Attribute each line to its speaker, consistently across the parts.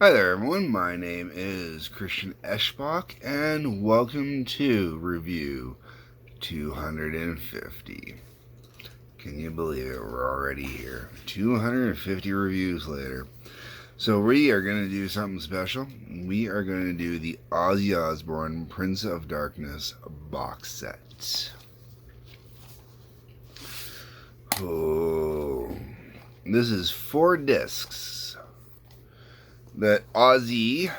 Speaker 1: Hi there, everyone. My name is Christian Eschbach, and welcome to Review 250. Can you believe it? We're already here. 250 reviews later. So, we are going to do something special. We are going to do the Ozzy Osbourne Prince of Darkness box set. Oh, this is 4 discs that Ozzy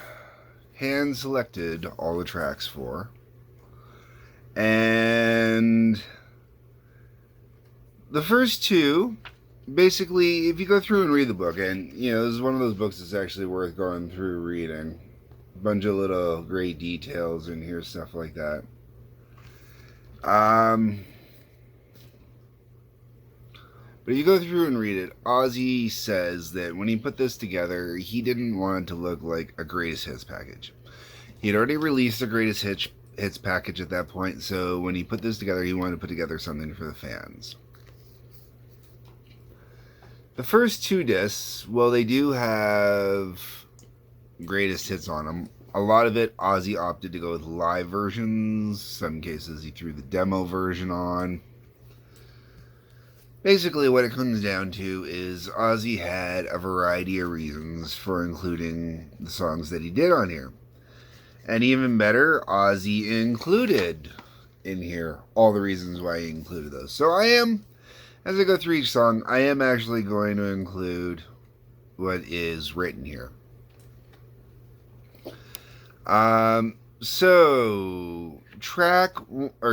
Speaker 1: hand selected all the tracks for. And the first 2, basically, if you go through and read the book, and this is one of those books that's actually worth going through reading. A bunch of little great details in here, stuff like that. But if you go through and read it, Ozzy says that when he put this together, he didn't want it to look like a greatest hits package. He had already released a greatest hits package at that point, so when he put this together, he wanted to put together something for the fans. The first 2 discs, well, they do have greatest hits on them. A lot of it, Ozzy opted to go with live versions. Some cases, he threw the demo version on. Basically, what it comes down to is Ozzy had a variety of reasons for including the songs that he did on here. And even better, Ozzy included in here all the reasons why he included those. So as I go through each song, I am actually going to include what is written here. So,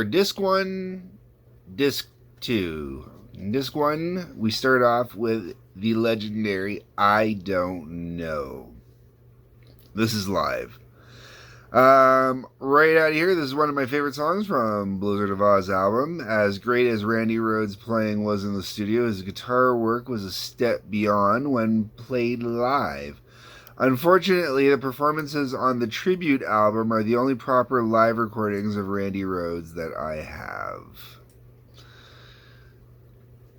Speaker 1: disc 1, disc 2. In disc 1, we start off with the legendary I Don't Know. This is live. Right out here, this is one of my favorite songs from Blizzard of Oz album. As great as Randy Rhoads' playing was in the studio, his guitar work was a step beyond when played live. Unfortunately, the performances on the tribute album are the only proper live recordings of Randy Rhoads that I have.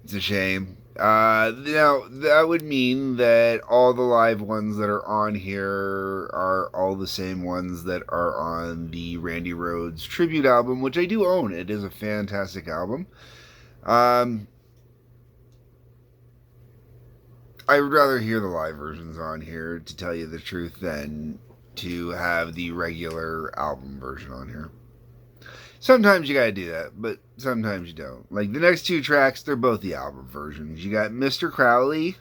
Speaker 1: It's a shame. Now, that would mean that all the live ones that are on here are all the same ones that are on the Randy Rhoads tribute album, which I do own. It is a fantastic album. I would rather hear the live versions on here, to tell you the truth, than to have the regular album version on here. Sometimes you gotta do that, but sometimes you don't. Like the next 2 tracks, they're both the album versions. You got Mr. Crowley.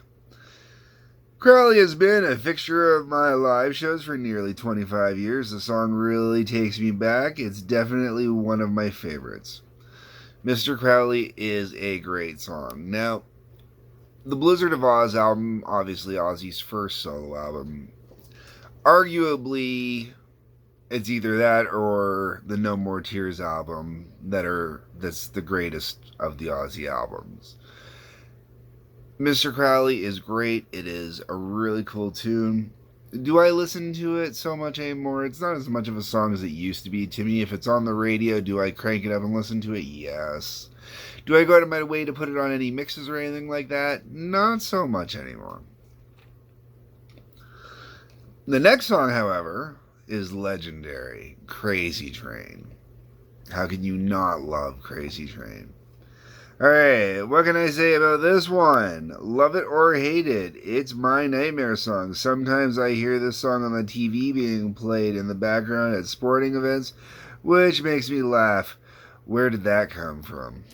Speaker 1: Crowley has been a fixture of my live shows for nearly 25 years. The song really takes me back. It's definitely one of my favorites. Mr. Crowley is a great song. Now, the Blizzard of Oz album, obviously Ozzy's first solo album, arguably it's either that or the No More Tears album that's the greatest of the Ozzy albums. Mr. Crowley is great. It is a really cool tune. Do I listen to it so much anymore? It's not as much of a song as it used to be to me. If it's on the radio, do I crank it up and listen to it? Yes. Do I go out of my way to put it on any mixes or anything like that? Not so much anymore. The next song, however, is legendary. Crazy Train. How can you not love Crazy Train? Alright, what can I say about this one? Love it or hate it, it's my nightmare song. Sometimes I hear this song on the TV being played in the background at sporting events, which makes me laugh. Where did that come from?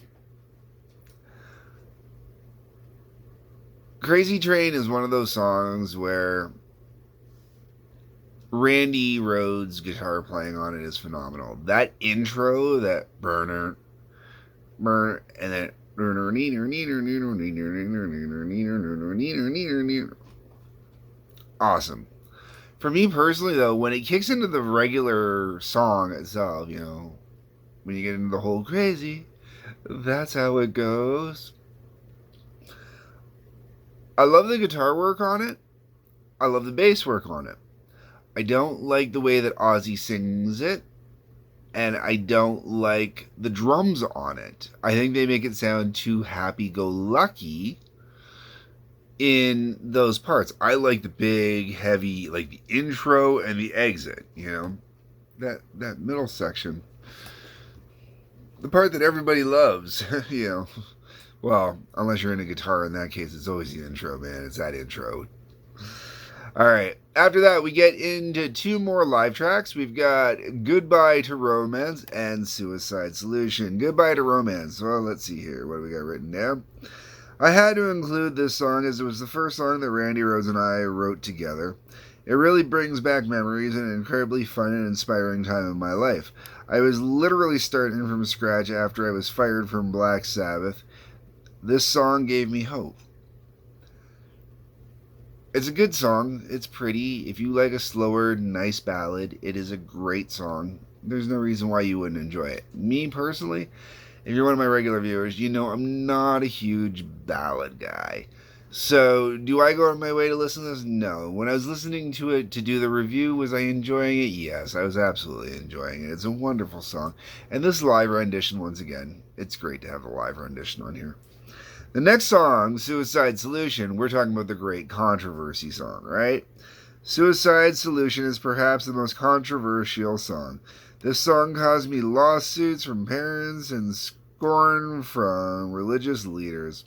Speaker 1: Crazy Train is one of those songs where Randy Rhoads' guitar playing on it is phenomenal. That intro, that burner, and then awesome. For me personally, though, when it kicks into the regular song itself, when you get into the whole crazy, that's how it goes. I love the guitar work on it. I love the bass work on it. I don't like the way that Ozzy sings it, and I don't like the drums on it. I think they make it sound too happy-go-lucky in those parts. I like the big, heavy, like the intro and the exit, that middle section. The part that everybody loves, Well, unless you're in a guitar, in that case, it's always the intro, man. It's that intro. All right. After that, we get into two more live tracks. We've got Goodbye to Romance and Suicide Solution. Goodbye to Romance. Well, let's see here. What do we got written down? I had to include this song as it was the first song that Randy Rhoads and I wrote together. It really brings back memories and an incredibly fun and inspiring time in my life. I was literally starting from scratch after I was fired from Black Sabbath. This song gave me hope. It's a good song. It's pretty. If you like a slower, nice ballad, it is a great song. There's no reason why you wouldn't enjoy it. Me personally, if you're one of my regular viewers, you know I'm not a huge ballad guy. So, do I go on my way to listen to this? No. When I was listening to it to do the review, was I enjoying it? Yes, I was absolutely enjoying it. It's a wonderful song. And this live rendition, once again, it's great to have a live rendition on here. The next song, Suicide Solution, we're talking about the great controversy song, right? Suicide Solution is perhaps the most controversial song. This song caused me lawsuits from parents and scorn from religious leaders.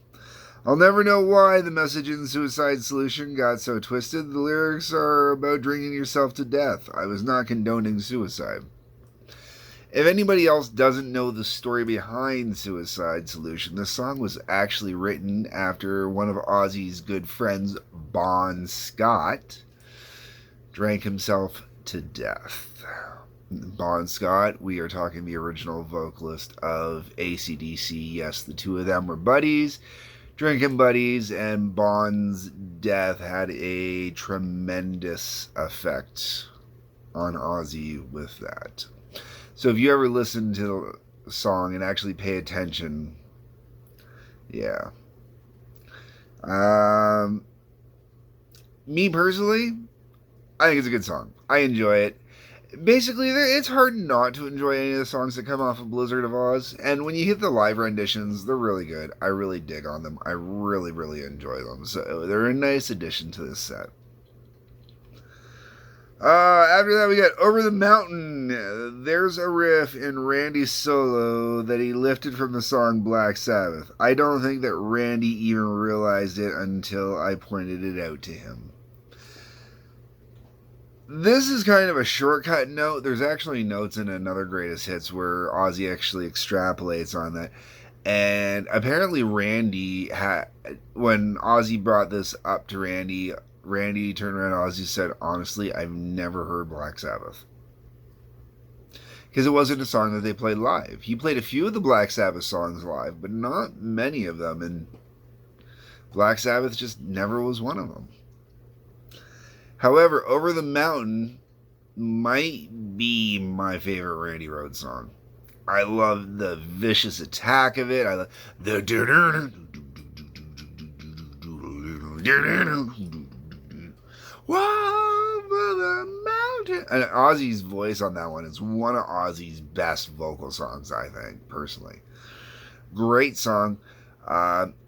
Speaker 1: I'll never know why the message in Suicide Solution got so twisted. The lyrics are about drinking yourself to death. I was not condoning suicide. If anybody else doesn't know the story behind Suicide Solution, the song was actually written after one of Ozzy's good friends, Bon Scott, drank himself to death. Bon Scott, we are talking the original vocalist of AC/DC. Yes, the two of them were buddies, drinking buddies, and Bon's death had a tremendous effect on Ozzy with that. So if you ever listen to the song and actually pay attention, yeah. Me personally, I think it's a good song. I enjoy it. Basically, it's hard not to enjoy any of the songs that come off of Blizzard of Oz. And when you hit the live renditions, they're really good. I really dig on them. I really, really enjoy them. So they're a nice addition to this set. After that, we got Over the Mountain. There's a riff in Randy's solo that he lifted from the song Black Sabbath. I don't think that Randy even realized it until I pointed it out to him. This is kind of a shortcut note. There's actually notes in another Greatest Hits where Ozzy actually extrapolates on that. And apparently Randy when Ozzy brought this up to Randy turned around to Ozzy and said, honestly, I've never heard Black Sabbath. Because it wasn't a song that they played live. He played a few of the Black Sabbath songs live, but not many of them. And Black Sabbath just never was one of them. However, Over the Mountain might be my favorite Randy Rhoads song. I love the vicious attack of it. I love the over the mountain. And Ozzy's voice on that one is one of Ozzy's best vocal songs, I think, personally. Great song.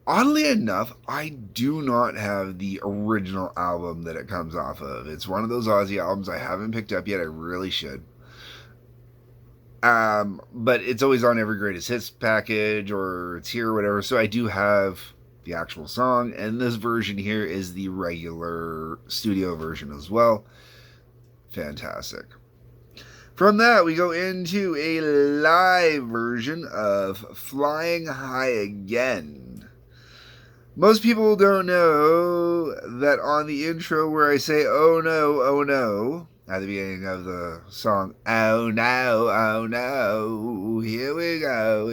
Speaker 1: Oddly enough, I do not have the original album that it comes off of. It's one of those Ozzy albums I haven't picked up yet. I really should. But it's always on every Greatest Hits package, or it's here or whatever. So I do have the actual song, and this version here is the regular studio version as well. Fantastic. From that, we go into a live version of Flying High Again. Most people don't know that on the intro where I say, oh no, at the beginning of the song, oh no, here we go.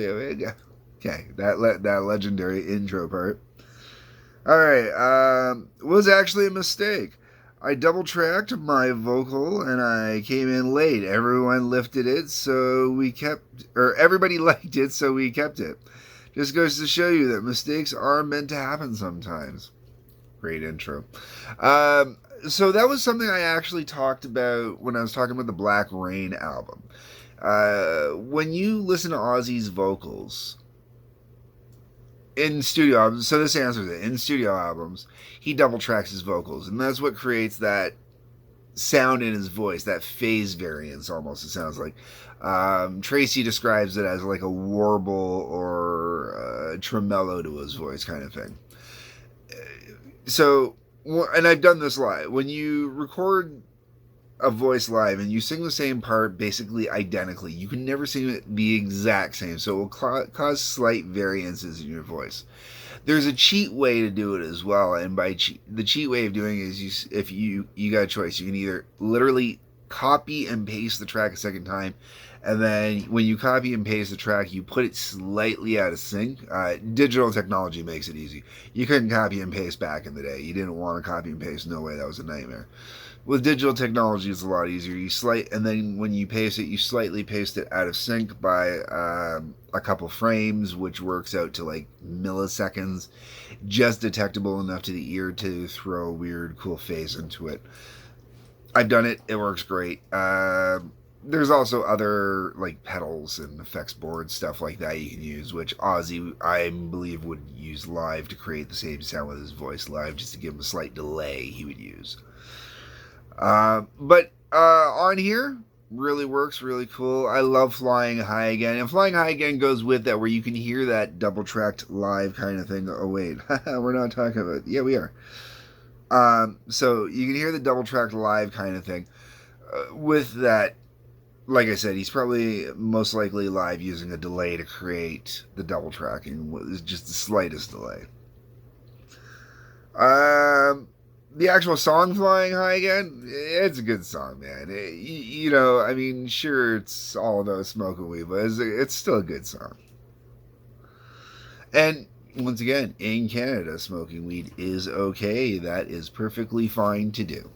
Speaker 1: Okay, that legendary intro part. Alright, was actually a mistake. I double-tracked my vocal and I came in late. Everyone lifted it, everybody liked it, so we kept it. Just goes to show you that mistakes are meant to happen sometimes. Great intro. So that was something I actually talked about when I was talking about the Black Rain album. When you listen to Ozzy's vocals, in studio albums, so this answers it. In studio albums, he double tracks his vocals, and that's what creates that sound in his voice, that phase variance almost, it sounds like. Tracy describes it as like a warble or a tremolo to his voice kind of thing. So, and I've done this live. When you record a voice live and you sing the same part basically identically, you can never sing it the exact same, so it will cause slight variances in your voice. There's a cheat way to do it as well, and by the cheat way of doing it is if you got a choice. You can either literally copy and paste the track a second time, and then when you copy and paste the track, you put it slightly out of sync. Digital technology makes it easy. You couldn't copy and paste back in the day. You didn't want to copy and paste. No way, that was a nightmare. With digital technology, it's a lot easier. And then when you paste it, you slightly paste it out of sync by a couple frames, which works out to like milliseconds, just detectable enough to the ear to throw a weird, cool phase into it. I've done it. It works great. There's also other like pedals and effects boards, stuff like that you can use, which Ozzy, I believe, would use live to create the same sound with his voice live, just to give him a slight delay he would use. But on here, really works, really cool. I love Flying High Again. And Flying High Again goes with that, where you can hear that double-tracked live kind of thing. Oh, wait. We're not talking about it. Yeah, we are. So you can hear the double-tracked live kind of thing. With that, like I said, he's probably most likely live using a delay to create the double-tracking. With just the slightest delay. The actual song Flying High Again, it's a good song, man. I mean, sure, it's all about smoking weed, but it's still a good song. And once again, in Canada, smoking weed is okay. That is perfectly fine to do.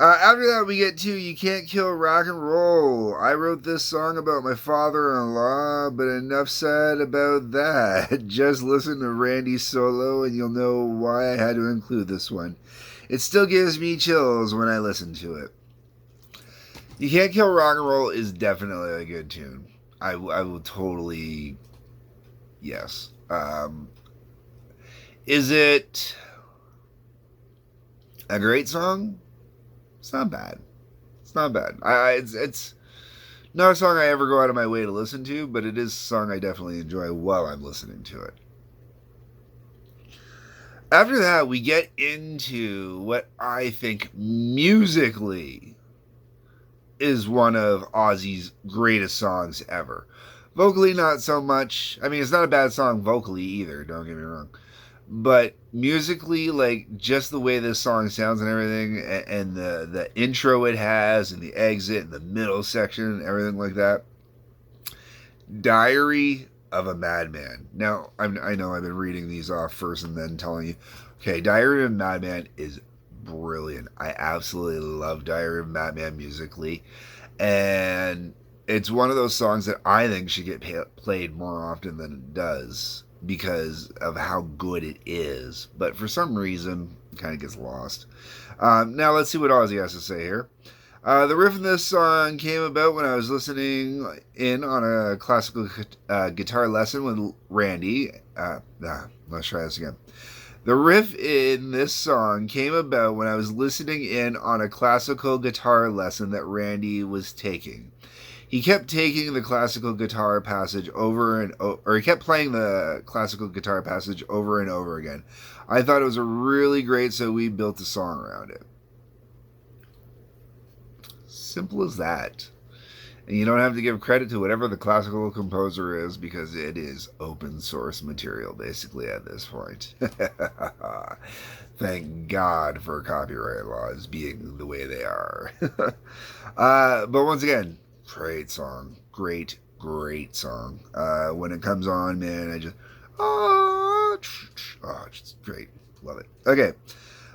Speaker 1: After that, we get to You Can't Kill Rock and Roll. I wrote this song about my father-in-law, but enough said about that. Just listen to Randy's solo and you'll know why I had to include this one. It still gives me chills when I listen to it. You Can't Kill Rock and Roll is definitely a good tune. I will totally... Yes. Is it a great song? It's not bad. It's not bad. It's not a song I ever go out of my way to listen to, but it is a song I definitely enjoy while I'm listening to it. After that, we get into what I think musically is one of Ozzy's greatest songs ever. Vocally, not so much. I mean, it's not a bad song vocally either, don't get me wrong. But musically, like, just the way this song sounds and everything, and the intro it has, and the exit, and the middle section, and everything like that. Diary of a Madman. Now, I know I've been reading these off first and then telling you, okay, Diary of a Madman is brilliant. I absolutely love Diary of a Madman musically. And it's one of those songs that I think should get played more often than it does, because of how good it is. But for some reason, it kind of gets lost. Now let's see what Ozzy has to say here. The riff in this song came about when I was listening in on a classical guitar lesson with Randy. Let's try this again. The riff in this song came about when I was listening in on a classical guitar lesson that Randy was taking. He kept taking the classical guitar passage he kept playing the classical guitar passage over and over again. I thought it was really great, so we built a song around it. Simple as that. And you don't have to give credit to whatever the classical composer is, because it is open source material, basically, at this point. Thank God for copyright laws being the way they are. But once again, great song. Great song. When it comes on, man, I just... just great. Love it. Okay.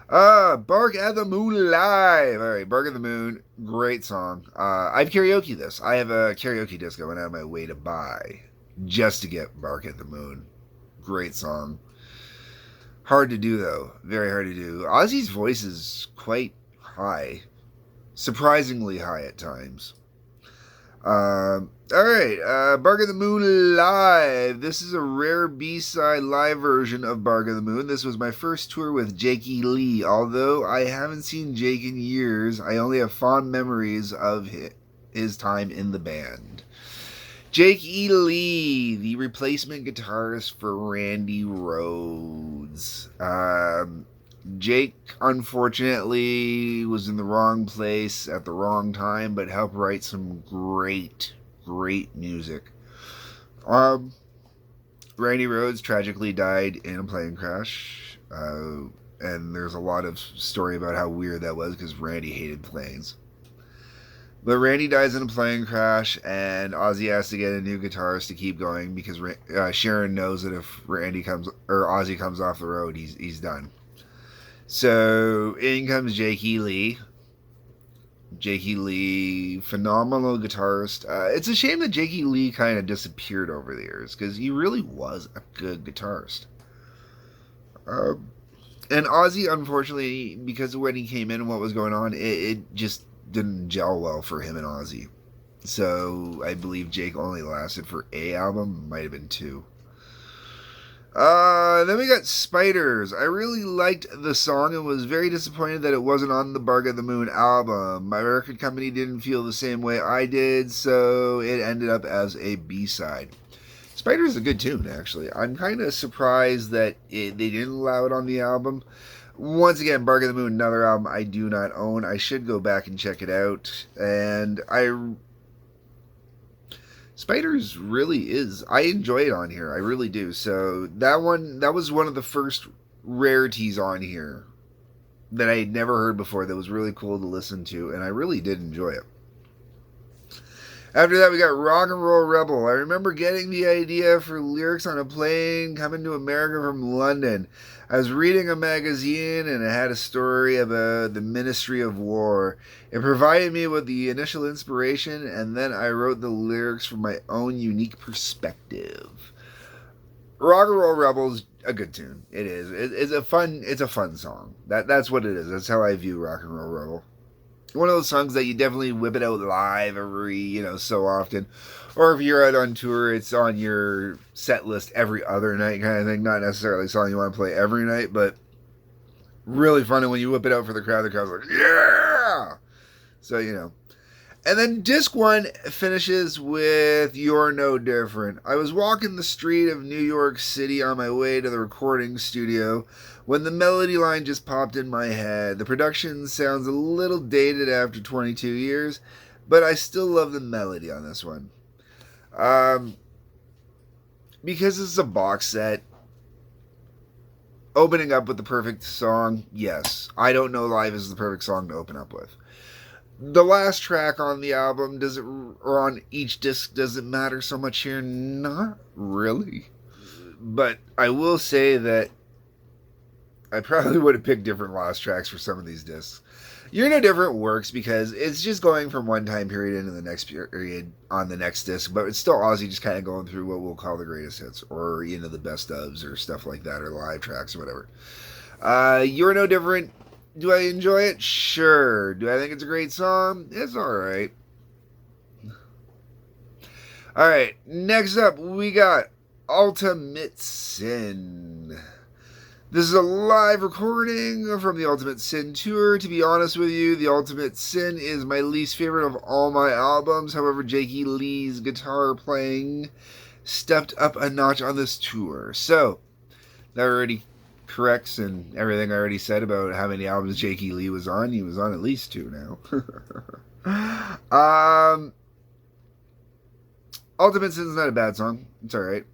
Speaker 1: Bark at the Moon Live. Alright, Bark at the Moon. Great song. I've karaoke this. I have a karaoke disc I went out of my way to buy just to get Bark at the Moon. Great song. Hard to do, though. Very hard to do. Ozzy's voice is quite high. Surprisingly high at times. Alright, Bark of the Moon Live. This is a rare B-side live version of Bark of the Moon. This was my first tour with Jake E. Lee. Although I haven't seen Jake in years, I only have fond memories of his time in the band. Jake E. Lee, the replacement guitarist for Randy Rhoads. Jake, unfortunately, was in the wrong place at the wrong time, but helped write some great music. Randy Rhoads tragically died in a plane crash, and there's a lot of story about how weird that was because Randy hated planes. But Randy dies in a plane crash, and Ozzy has to get a new guitarist to keep going because Sharon knows that if Ozzy comes off the road, he's done. So in comes Jake E. Lee. Jake E. Lee, phenomenal guitarist. It's a shame that Jake E. Lee kind of disappeared over the years because he really was a good guitarist. And Ozzy, unfortunately, because of when he came in and what was going on, it just didn't gel well for him and Ozzy. So I believe Jake only lasted for a album, might have been 2. Then we got Spiders. I really liked the song and was very disappointed that it wasn't on the Bark of the Moon album. My record company didn't feel the same way I did, so it ended up as a B-side. Spiders is a good tune, actually. I'm kind of surprised that they didn't allow it on the album. Once again, Bark of the Moon, another album I do not own. I should go back and check it out. And Spiders really is. I enjoy it on here. I really do. So that was one of the first rarities on here that I had never heard before that was really cool to listen to. And I really did enjoy it. After that, we got Rock and Roll Rebel. I remember getting the idea for lyrics on a plane coming to America from London. I was reading a magazine and it had a story about the Ministry of War. It provided me with the initial inspiration, and then I wrote the lyrics from my own unique perspective. Rock and Roll Rebel is a good tune. It is. It's a fun song. That's what it is. That's how I view Rock and Roll Rebel. One of those songs that you definitely whip it out live every, so often. Or if you're out on tour, it's on your set list every other night kind of thing. Not necessarily a song you want to play every night, but really funny when you whip it out for the crowd. The crowd's like, yeah! So, And then disc 1 finishes with You're No Different. I was walking the street of New York City on my way to the recording studio when the melody line just popped in my head. The production sounds a little dated after 22 years, but I still love the melody on this one. Because it's a box set, opening up with the perfect song, yes. I Don't Know Live is the perfect song to open up with. The last track on the album, or on each disc, does it matter so much here? Not really. But I will say that I probably would have picked different last tracks for some of these discs. You're No Different works because it's just going from one time period into the next period on the next disc, but it's still Ozzy just kind of going through what we'll call the greatest hits, or, the best ofs, or stuff like that, or live tracks, or whatever. You're No Different. Do I enjoy it? Sure. Do I think it's a great song? It's alright. Alright, next up we got Ultimate Sin. This is a live recording from the Ultimate Sin tour. To be honest with you, the Ultimate Sin is my least favorite of all my albums. However, Jake E. Lee's guitar playing stepped up a notch on this tour. So, that already corrects and everything I already said about how many albums Jake E. Lee was on. He was on at least 2 now. Ultimate Sin's not a bad song. It's alright.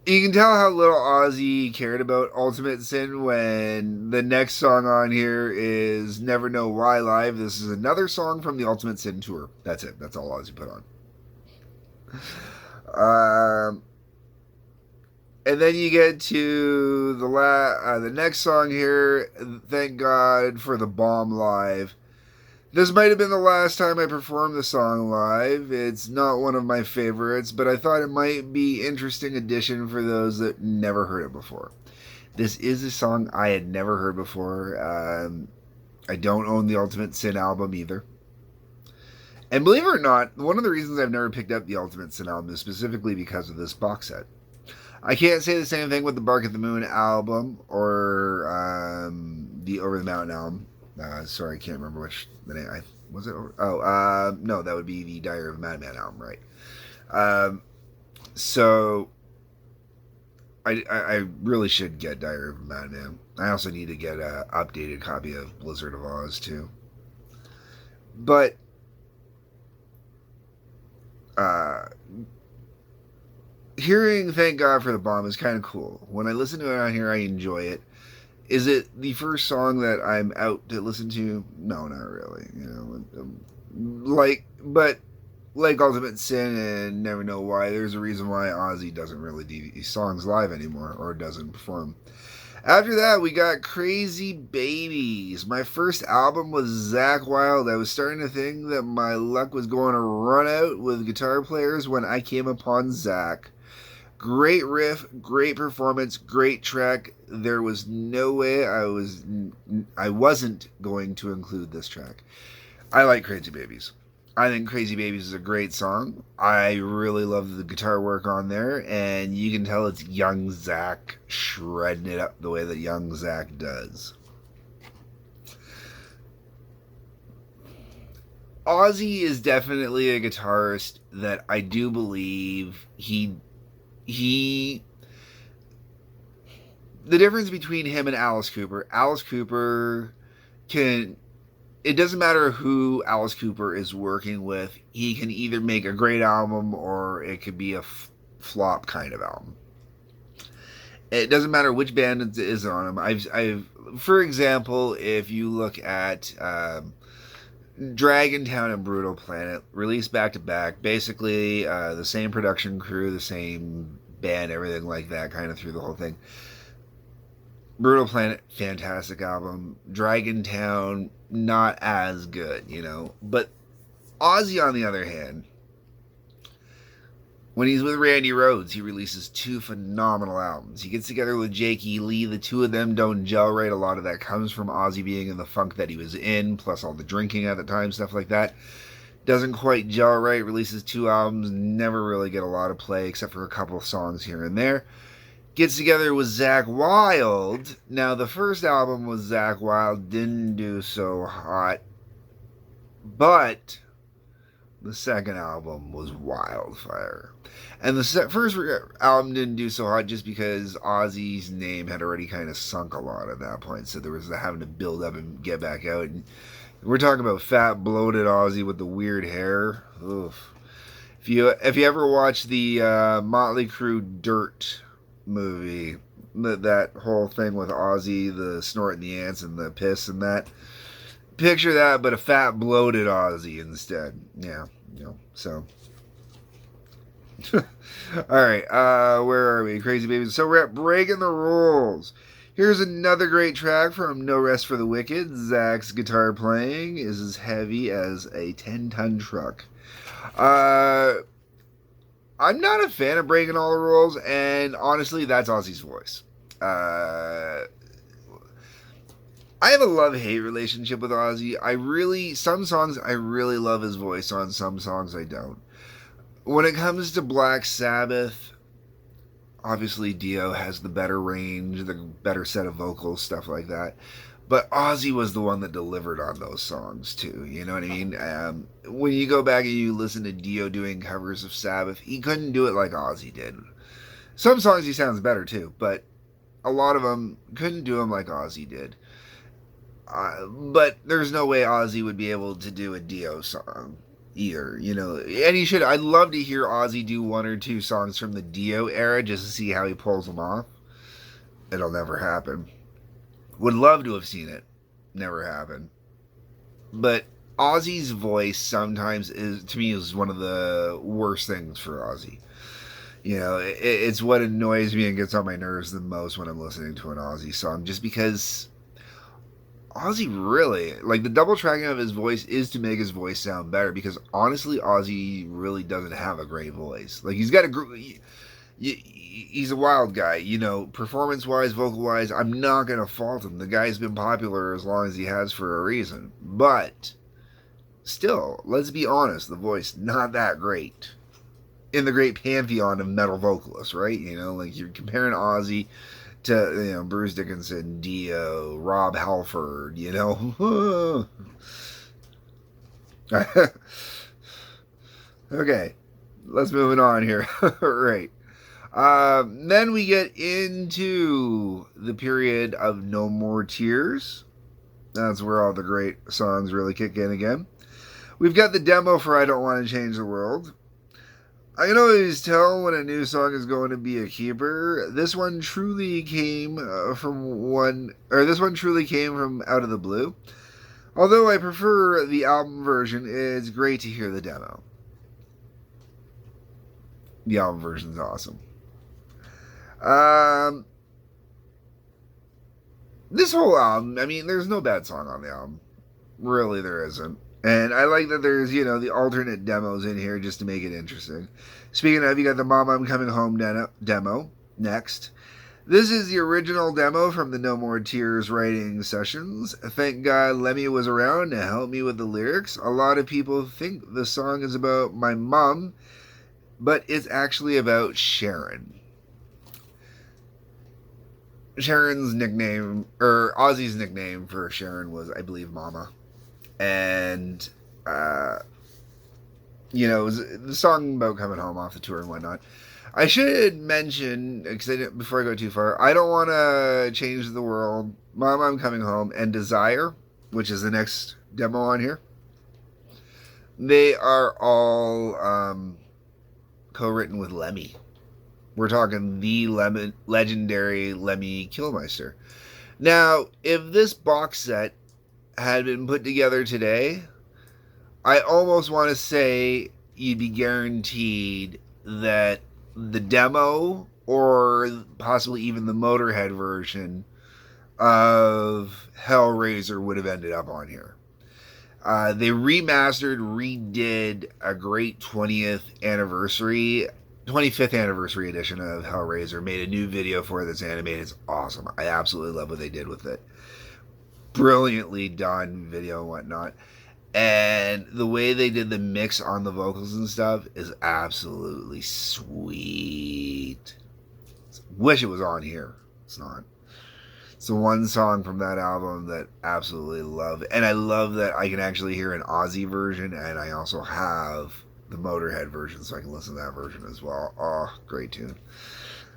Speaker 1: You can tell how little Ozzy cared about Ultimate Sin when the next song on here is Never Know Why Live. This is another song from the Ultimate Sin tour. That's it. That's all Ozzy put on. And then you get to the next song here, Thank God for the Bomb Live. This might have been the last time I performed the song live. It's not one of my favorites, but I thought it might be an interesting addition for those that never heard it before. This is a song I had never heard before. I don't own the Ultimate Sin album either. And believe it or not, one of the reasons I've never picked up the Ultimate Sin album is specifically because of this box set. I can't say the same thing with the Bark at the Moon album or the Over the Mountain album. Sorry, I can't remember which the name. Was it? No, that would be the Diary of a Madman album, right? So I really should get Diary of a Madman. I also need to get an updated copy of Blizzard of Oz too. But hearing Thank God for the Bomb is kind of cool. When I listen to it on here, I enjoy it. Is it the first song that I'm out to listen to? No, not really. But like Ultimate Sin and Never Know Why, there's a reason why Ozzy doesn't really do these songs live anymore or doesn't perform. After that, we got Crazy Babies. My first album was Zakk Wylde. I was starting to think that my luck was going to run out with guitar players when I came upon Zakk. Great riff, great performance, great track. There was no way I wasn't going to include this track. I like Crazy Babies. I think Crazy Babies is a great song. I really love the guitar work on there, and you can tell it's young Zakk shredding it up the way that young Zakk does. Ozzy is definitely a guitarist that I do believe the difference between him and Alice Cooper it doesn't matter who Alice Cooper is working with. He can either make a great album or it could be a flop kind of album. It doesn't matter which band it is on him. I've for example, if you look at Dragontown and Brutal Planet, released back to back, basically the same production crew, the same band, everything like that, kind of through the whole thing. Brutal Planet, fantastic album. Dragontown, not as good, But Ozzy, on the other hand, when he's with Randy Rhoads, he releases 2 phenomenal albums. He gets together with Jake E. Lee. The two of them don't gel right. A lot of that comes from Ozzy being in the funk that he was in, plus all the drinking at the time, stuff like that. Doesn't quite gel right. Releases 2 albums, never really get a lot of play, except for a couple of songs here and there. Gets together with Zakk Wylde. Now, the first album with Zakk Wylde didn't do so hot, but the second album was wildfire. And the first album didn't do so hot just because Ozzy's name had already kind of sunk a lot at that point, so there was having to build up and get back out. And we're talking about fat, bloated Ozzy with the weird hair. Oof. If you ever watch the Motley Crue Dirt movie, that whole thing with Ozzy, the snorting the ants and the piss and that, picture that, but a fat, bloated Ozzy instead. Yeah, so. Alright, where are we? Crazy Babies. So we're at Breaking the Rules. Here's another great track from No Rest for the Wicked. Zakk's guitar playing is as heavy as a 10-ton truck. I'm not a fan of Breaking All the Rules, and honestly, that's Ozzy's voice. I have a love-hate relationship with Ozzy. Some songs I really love his voice on, some songs I don't. When it comes to Black Sabbath, obviously Dio has the better range, the better set of vocals, stuff like that. But Ozzy was the one that delivered on those songs too, you know what I mean? When you go back and you listen to Dio doing covers of Sabbath, he couldn't do it like Ozzy did. Some songs he sounds better too, but a lot of them couldn't do them like Ozzy did. But there's no way Ozzy would be able to do a Dio song either, And he should. I'd love to hear Ozzy do 1 or 2 songs from the Dio era just to see how he pulls them off. It'll never happen. Would love to have seen it. Never happened. But Ozzy's voice sometimes is one of the worst things for Ozzy. It's what annoys me and gets on my nerves the most when I'm listening to an Ozzy song, just because Ozzy really, the double tracking of his voice is to make his voice sound better, because honestly, Ozzy really doesn't have a great voice. He's got he's a wild guy, performance-wise, vocal-wise. I'm not going to fault him. The guy's been popular as long as he has for a reason. But still, let's be honest, the voice not that great in the great pantheon of metal vocalists, right? You know, like you're comparing Ozzy to, you know, Bruce Dickinson, Dio, Rob Halford, you know. Okay, let's move on here. Right. Then we get into the period of No More Tears. That's where all the great songs really kick in again. We've got the demo for I Don't Want to Change the World. I can always tell when a new song is going to be a keeper. This one truly came from out of the blue. Although I prefer the album version, it's great to hear the demo. The album version's awesome. This whole album, I mean, there's no bad song on the album. Really, there isn't. And I like that there's, you know, the alternate demos in here just to make it interesting. Speaking of, you got the Mama I'm Coming Home demo next. This is the original demo from the No More Tears writing sessions. Thank God Lemmy was around to help me with the lyrics. A lot of people think the song is about my mom, but it's actually about Sharon. Sharon's nickname, or Ozzy's nickname for Sharon was, I believe, Mama. And, you know, it was the song about coming home off the tour and whatnot. I should mention, before I go too far, I Don't Want to Change the World, Mama I'm Coming Home, and Desire, which is the next demo on here. They are all co-written with Lemmy. We're talking the legendary Lemmy Kilmister. Now, if this box set had been put together today, I almost want to say you'd be guaranteed that the demo or possibly even the Motorhead version of Hellraiser would have ended up on here. They remastered, redid a great 25th anniversary edition of Hellraiser, made a new video for it that's animated. It's awesome. I absolutely love what they did with it. Brilliantly done video and whatnot. And the way they did the mix on the vocals and stuff is absolutely sweet. Wish it was on here. It's not. It's the one song from that album that I absolutely love. And I love that I can actually hear an Ozzy version, and I also have the Motorhead version, so I can listen to that version as well. Oh, great tune.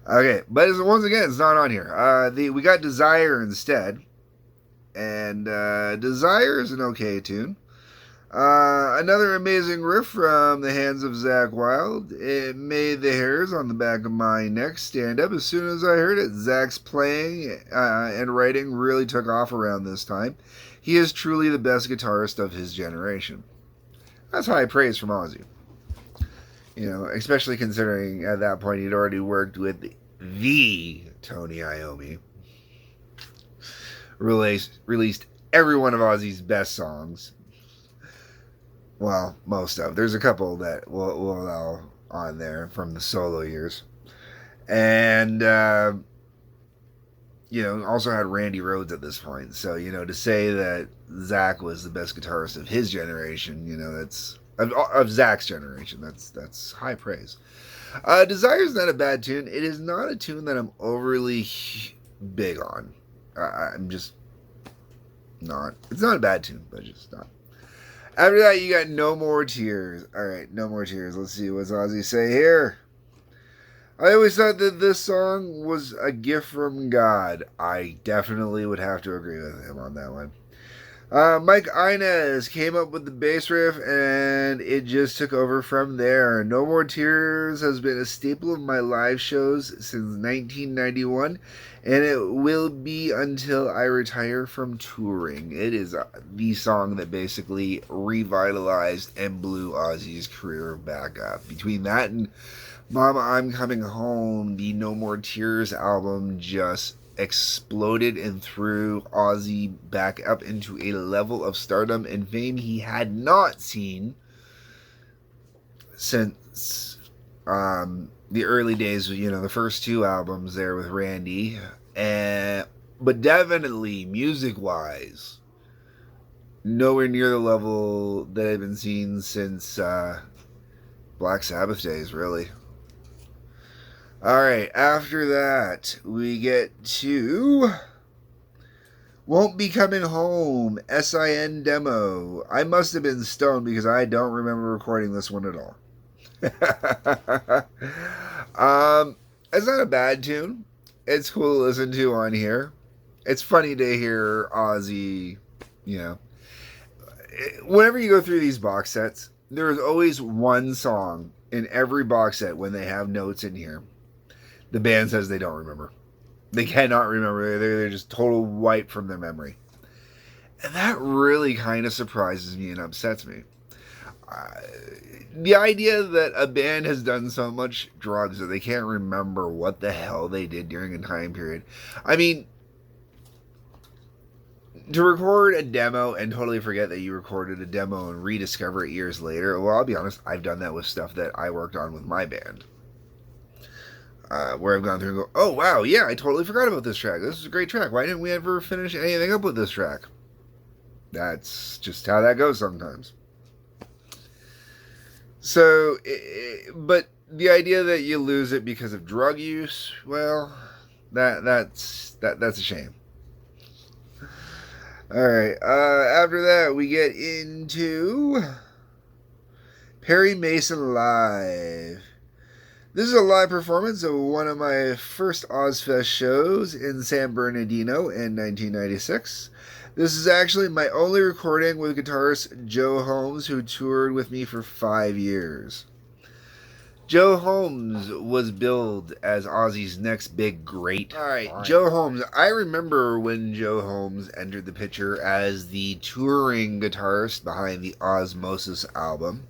Speaker 1: Okay, but once again, it's not on here. We got Desire instead. And Desire is an okay tune. Another amazing riff from the hands of Zakk Wylde. It made the hairs on the back of my neck stand up as soon as I heard it. Zack's playing and writing really took off around this time. He is truly the best guitarist of his generation. That's high praise from Ozzy. You know, especially considering at that point he'd already worked with the Tony Iommi. Released every one of Ozzy's best songs. Well, most of. There's a couple that will allow on there from the solo years. And, you know, also had Randy Rhoads at this point. So, you know, to say that Zakk was the best guitarist of his generation, you know, that's of Zack's generation. That's high praise. Desire's not a bad tune. It is not a tune that I'm overly big on. I'm just not. It's not a bad tune, but just not. After that, you got No More Tears. All right, No More Tears. Let's see what's Ozzy say here. I always thought that this song was a gift from God. I definitely would have to agree with him on that one. Mike Inez came up with the bass riff, and it just took over from there. No More Tears has been a staple of my live shows since 1991, and it will be until I retire from touring. It is the song that basically revitalized and blew Ozzy's career back up. Between that and Mama I'm Coming Home, the No More Tears album just exploded and threw Ozzy back up into a level of stardom and fame he had not seen since the early days, you know, the first two albums there with Randy. But definitely, music-wise, nowhere near the level that I've been seeing since Black Sabbath days, really. Alright, after that, we get to Won't Be Coming Home, SIN demo. I must have been stoned because I don't remember recording this one at all. It's not a bad tune. It's cool to listen to on here. It's funny to hear Ozzy, you know. Whenever you go through these box sets, there is always one song in every box set when they have notes in here. The band says they don't remember. They cannot remember. They're just total wiped from their memory. And that really kind of surprises me and upsets me. The idea that a band has done so much drugs that they can't remember what the hell they did during a time period. I mean, to record a demo and totally forget that you recorded a demo and rediscover it years later, well, I'll be honest, I've done that with stuff that I worked on with my band. Where I've gone through and go, oh, wow, yeah, I totally forgot about this track. This is a great track. Why didn't we ever finish anything up with this track? That's just how that goes sometimes. So, but the idea that you lose it because of drug use, well, that's a shame. All right. After that, we get into Perry Mason Live. This is a live performance of one of my first Ozfest shows in San Bernardino in 1996. This is actually my only recording with guitarist Joe Holmes, who toured with me for 5 years. Joe Holmes was billed as Ozzy's next big great. Alright, Joe Holmes. I remember when Joe Holmes entered the picture as the touring guitarist behind the Osmosis album.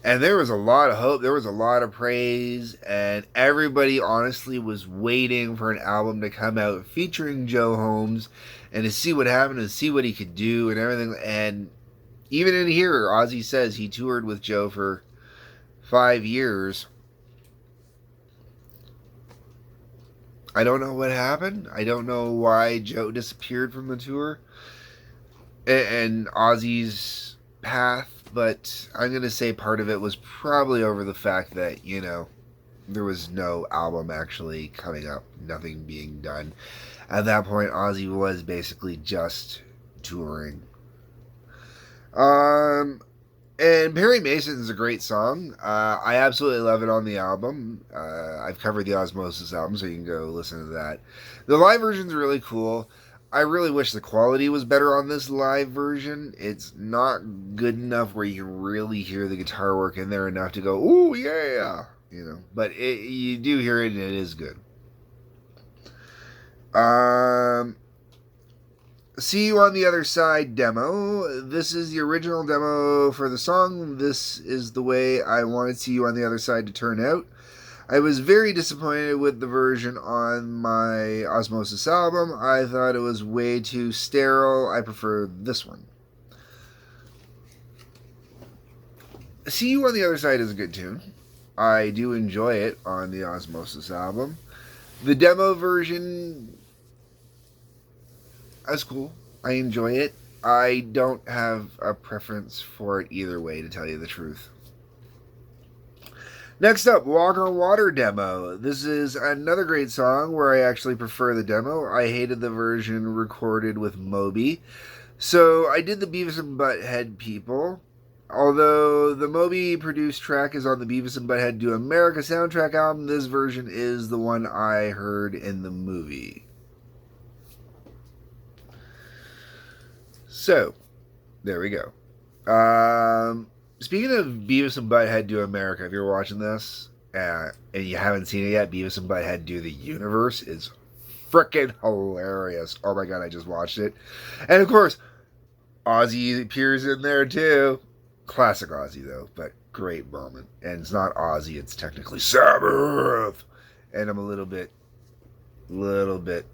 Speaker 1: And there was a lot of hope, there was a lot of praise, and everybody honestly was waiting for an album to come out featuring Joe Holmes and to see what happened and see what he could do and everything. And even in here, Ozzy says he toured with Joe for 5 years. I don't know what happened. I don't know why Joe disappeared from the tour and Ozzy's path. But I'm going to say part of it was probably over the fact that, you know, there was no album actually coming up, nothing being done. At that point, Ozzy was basically just touring. And Perry Mason is a great song. I absolutely love it on the album. I've covered the Osmosis album, so you can go listen to that. The live version's really cool. I really wish the quality was better on this live version. It's not good enough where you can really hear the guitar work in there enough to go, ooh, yeah, you know. But you do hear it, and it is good. See You on the Other Side demo. This is the original demo for the song. This is the way I wanted See You on the Other Side to turn out. I was very disappointed with the version on my Osmosis album. I thought it was way too sterile. I prefer this one. See You on the Other Side is a good tune. I do enjoy it on the Osmosis album. The demo version, that's cool. I enjoy it. I don't have a preference for it either way, to tell you the truth. Next up, Walk on Water demo. This is another great song where I actually prefer the demo. I hated the version recorded with Moby. So I did the Beavis and Butthead people. Although the Moby produced track is on the Beavis and Butthead Do America soundtrack album, this version is the one I heard in the movie. So, there we go. Speaking of Beavis and Butthead Do America, if you're watching this and you haven't seen it yet, Beavis and Butthead Do the Universe is freaking hilarious. Oh my god, I just watched it. And of course, Ozzy appears in there too. Classic Ozzy though, but great moment. And it's not Ozzy, it's technically Sabbath. And I'm a little bit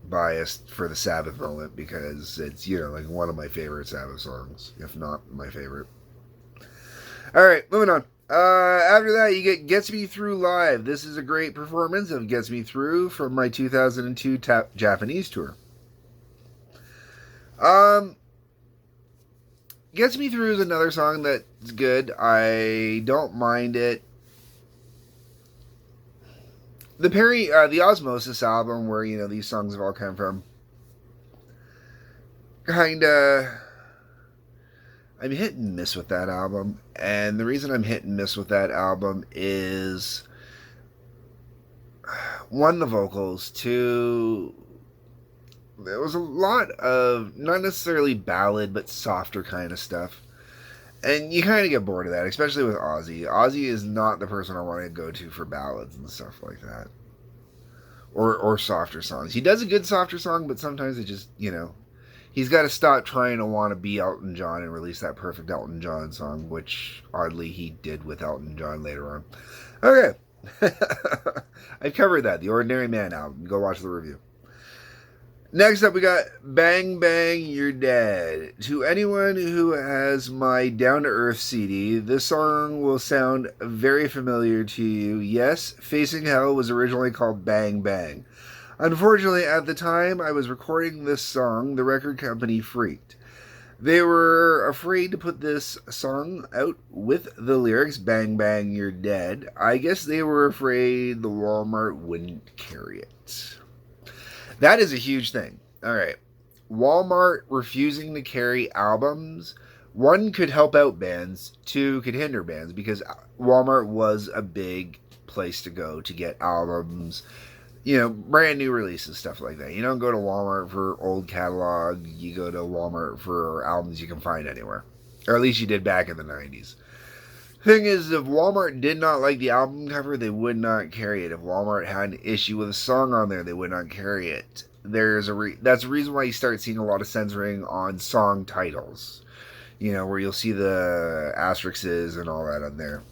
Speaker 1: biased for the Sabbath moment because it's, you know, like one of my favorite Sabbath songs, if not my favorite. Alright, moving on. After that, you get Gets Me Through Live. This is a great performance of Gets Me Through from my 2002 Japanese tour. Gets Me Through is another song that's good. I don't mind it. The Osmosis album, where these songs have all come from, kinda, I'm hit and miss with that album, and the reason I'm hit and miss with that album is, one, the vocals, two, there was a lot of not necessarily ballad but softer kind of stuff. And you kind of get bored of that, especially with Ozzy. Ozzy is not the person I want to go to for ballads and stuff like that. Or softer songs. He does a good softer song, but sometimes it just, he's got to stop trying to want to be Elton John and release that perfect Elton John song, which oddly he did with Elton John later on. Okay. I've covered that. The Ordinary Man album. Go watch the review. Next up, we got Bang Bang You're Dead. To anyone who has my Down to Earth CD, this song will sound very familiar to you. Yes, Facing Hell was originally called Bang Bang. Unfortunately, at the time I was recording this song, the record company freaked. They were afraid to put this song out with the lyrics, Bang Bang You're Dead. I guess they were afraid the Walmart wouldn't carry it. That is a huge thing. All right. Walmart refusing to carry albums, one, could help out bands, two, could hinder bands, because Walmart was a big place to go to get albums, brand new releases, stuff like that. You don't go to Walmart for old catalog, you go to Walmart for albums you can find anywhere. Or at least you did back in the 90s. Thing is, if Walmart did not like the album cover, they would not carry it. If Walmart had an issue with a song on there, they would not carry it. That's the reason why you start seeing a lot of censoring on song titles. Where you'll see the asterisks and all that on there.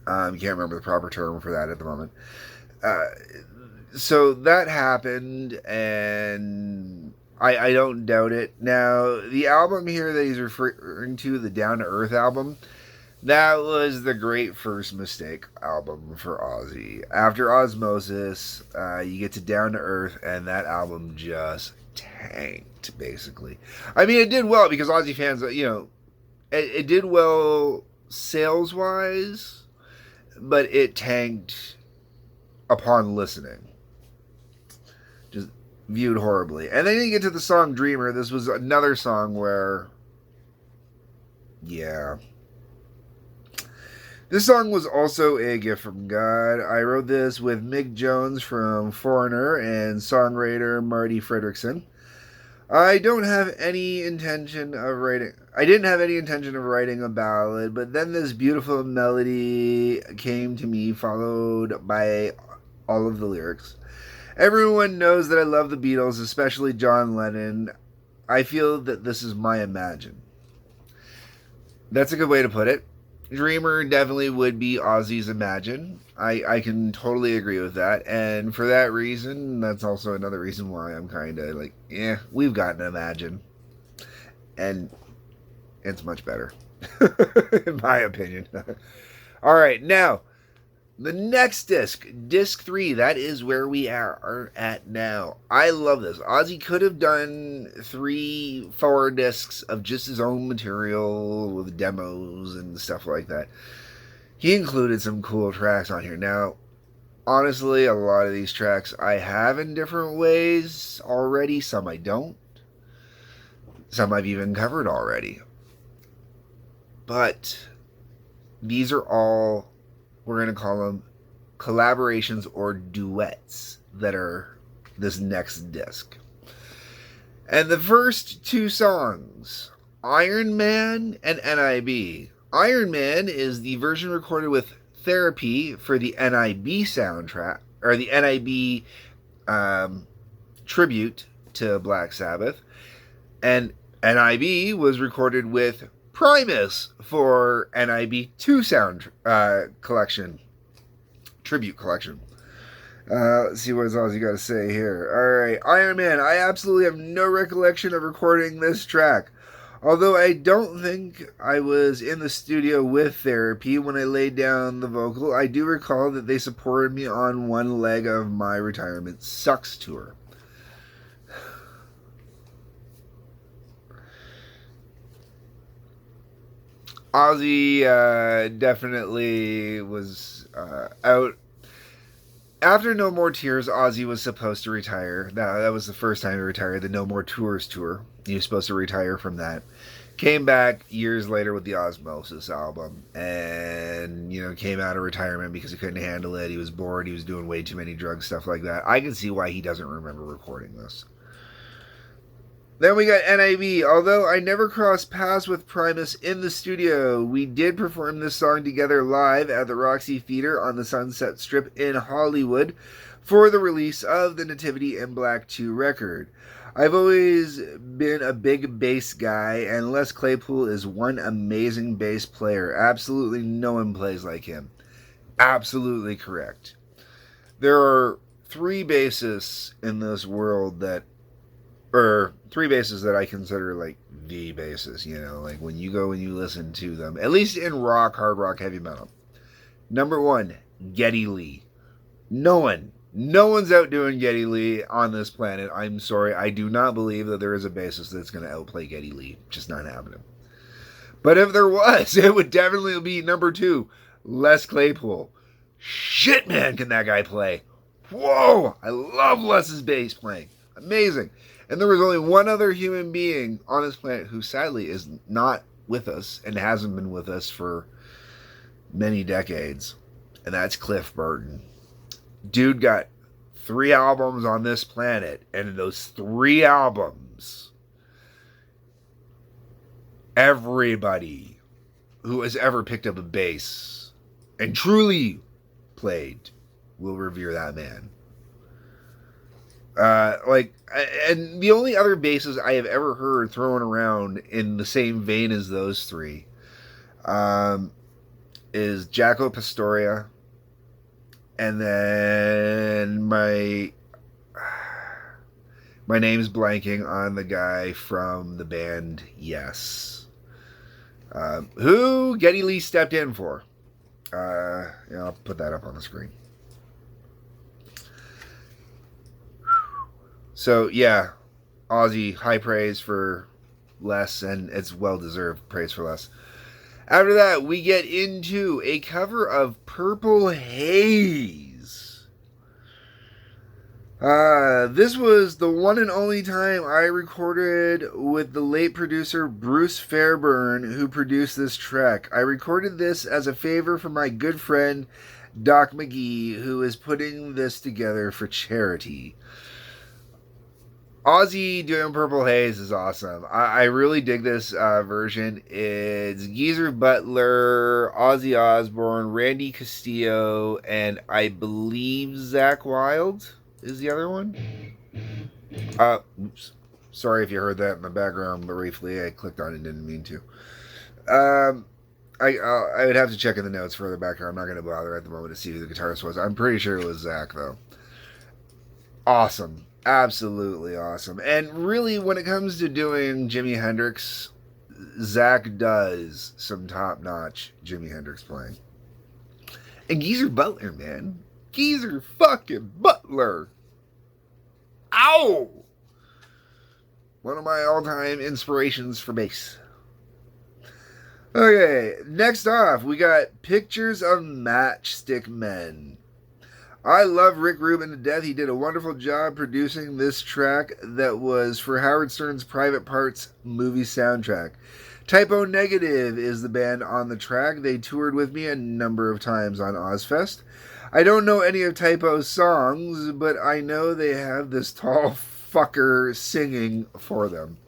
Speaker 1: You can't remember the proper term for that at the moment. So that happened, and I don't doubt it. Now, the album here that he's referring to, the Down to Earth album, that was the great first mistake album for Ozzy. After Osmosis, you get to Down to Earth, and that album just tanked, basically. I mean, it did well because Ozzy fans, it did well sales-wise, but it tanked upon listening. Just viewed horribly. And then you get to the song Dreamer. This was another song where, yeah. This song was also a gift from God. I wrote this with Mick Jones from Foreigner and songwriter Marty Fredrickson. I didn't have any intention of writing a ballad, but then this beautiful melody came to me, followed by all of the lyrics. Everyone knows that I love the Beatles, especially John Lennon. I feel that this is my Imagine. That's a good way to put it. Dreamer definitely would be Ozzy's Imagine. I can totally agree with that. And for that reason, that's also another reason why I'm kind of like, we've got an Imagine. And it's much better. In my opinion. All right, now, the next disc, disc 3, that is where we are at now. I love this. Ozzy could have done 3-4 discs of just his own material with demos and stuff like that. He included some cool tracks on here. Now, honestly, a lot of these tracks I have in different ways already. Some I don't. Some I've even covered already. But these are all, we're going to call them collaborations or duets that are this next disc. And the first 2 songs, Iron Man and NIB. Iron Man is the version recorded with Therapy for the NIB soundtrack, or the NIB tribute to Black Sabbath. And NIB was recorded with Primus for NIB 2 sound collection, tribute collection. Let's see what Ozzy got to say here. Alright, Iron Man. I absolutely have no recollection of recording this track. Although I don't think I was in the studio with Therapy when I laid down the vocal, I do recall that they supported me on one leg of my Retirement Sucks tour. Ozzy definitely was out. After No More Tears, Ozzy was supposed to retire. That was the first time he retired, the No More Tours tour. He was supposed to retire from that. Came back years later with the Osmosis album, and came out of retirement because he couldn't handle it. He was bored. He was doing way too many drugs, stuff like that. I can see why he doesn't remember recording this. Then we got NIV. Although I never crossed paths with Primus in the studio, we did perform this song together live at the Roxy Theater on the Sunset Strip in Hollywood for the release of the Nativity in Black 2 record. I've always been a big bass guy, and Les Claypool is one amazing bass player. Absolutely no one plays like him. Absolutely correct. There are three bassists in this world that three basses that I consider like the basses, like when you go and you listen to them, at least in rock, hard rock, heavy metal. Number one, Geddy Lee. No one's outdoing Geddy Lee on this planet. I'm sorry, I do not believe that there is a bassist that's going to outplay Geddy Lee. Just not happening. But if there was, it would definitely be number two, Les Claypool. Shit, man, can that guy play? Whoa, I love Les's bass playing. Amazing. And there was only one other human being on this planet who sadly is not with us and hasn't been with us for many decades. And that's Cliff Burton. Dude got 3 albums on this planet. And in those 3 albums, everybody who has ever picked up a bass and truly played will revere that man. And the only other basses I have ever heard thrown around in the same vein as those 3 is Jaco Pastoria, and then my name's blanking on the guy from the band Yes, who Geddy Lee stepped in for. I'll put that up on the screen. So, yeah, Ozzy, high praise for Les, and it's well-deserved praise for Les. After that, we get into a cover of Purple Haze. This was the one and only time I recorded with the late producer Bruce Fairburn, who produced this track. I recorded this as a favor for my good friend Doc McGee, who is putting this together for charity. Ozzy doing Purple Haze is awesome. I really dig this version. It's Geezer Butler, Ozzy Osbourne, Randy Castillo, and I believe Zakk Wylde is the other one. Oops. Sorry if you heard that in the background briefly. I clicked on it, didn't mean to. I would have to check in the notes further back here. I'm not going to bother at the moment to see who the guitarist was. I'm pretty sure it was Zach, though. Awesome. Absolutely awesome. And really, when it comes to doing Jimi Hendrix, Zach does some top-notch Jimi Hendrix playing. And Geezer Butler, man. Geezer fucking Butler. Ow! One of my all-time inspirations for bass. Okay, next off, we got Pictures of Matchstick Men. I love Rick Rubin to death. He did a wonderful job producing this track that was for Howard Stern's Private Parts movie soundtrack. Typo Negative is the band on the track. They toured with me a number of times on Ozfest. I don't know any of Typo's songs, but I know they have this tall fucker singing for them.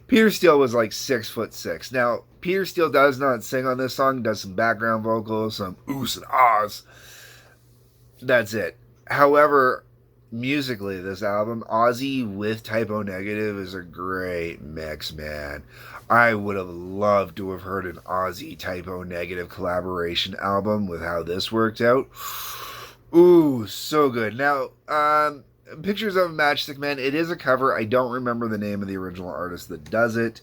Speaker 1: Peter Steele was like 6'6". Now, Peter Steele does not sing on this song, does some background vocals, some oohs and ahs. That's it. However, musically, this album, Ozzy with Typo Negative, is a great mix, man. I would have loved to have heard an Ozzy Typo Negative collaboration album with how this worked out. Ooh, so good. Now, Pictures of Matchstick Men, it is a cover. I don't remember the name of the original artist that does it.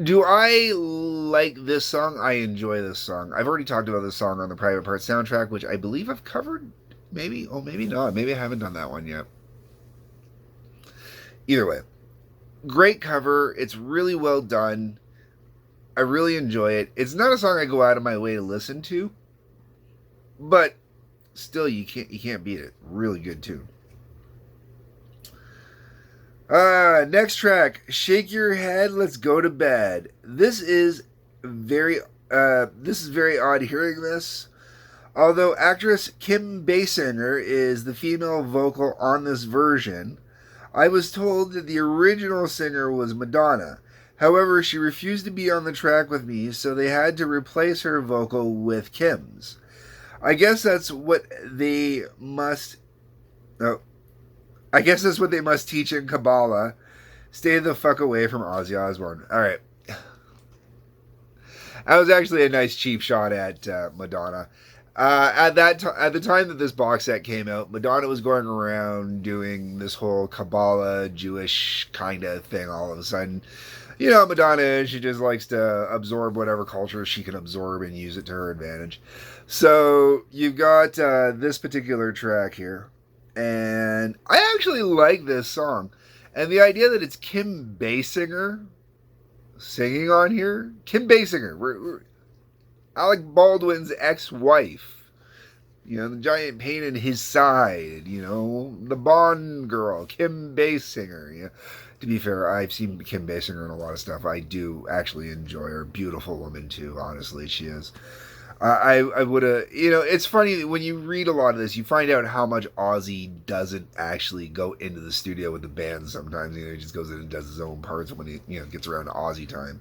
Speaker 1: Do I like this song? I enjoy this song. I've already talked about this song on the Private Parts soundtrack, which I believe I've covered. Maybe, oh, maybe not. Maybe I haven't done that one yet. Either way, great cover. It's really well done. I really enjoy it. It's not a song I go out of my way to listen to, but still, you can't beat it. Really good tune. Next track, Shake Your Head, Let's Go to Bed. This is very odd hearing this. Although actress Kim Basinger is the female vocal on this version, I was told that the original singer was Madonna. However, she refused to be on the track with me, so they had to replace her vocal with Kim's. I guess that's what they must. Oh, I guess that's what they must teach in Kabbalah. Stay the fuck away from Ozzy Osbourne. All right. That was actually a nice cheap shot at Madonna. At the time that this box set came out, Madonna was going around doing this whole Kabbalah Jewish kind of thing. All of a sudden, you know, Madonna, she just likes to absorb whatever culture she can absorb and use it to her advantage. So you've got this particular track here, and I actually like this song, and the idea that it's Kim Basinger singing on here. Kim Basinger, Alec Baldwin's ex-wife. You know, the giant pain in his side. You know, the Bond girl, Kim Basinger. You know, to be fair, I've seen Kim Basinger in a lot of stuff. I do actually enjoy her. Beautiful woman, too. Honestly, she is. I would have, you know, it's funny when you read a lot of this, you find out how much Ozzy doesn't actually go into the studio with the band sometimes. You know, he just goes in and does his own parts when he, you know, gets around to Ozzy time.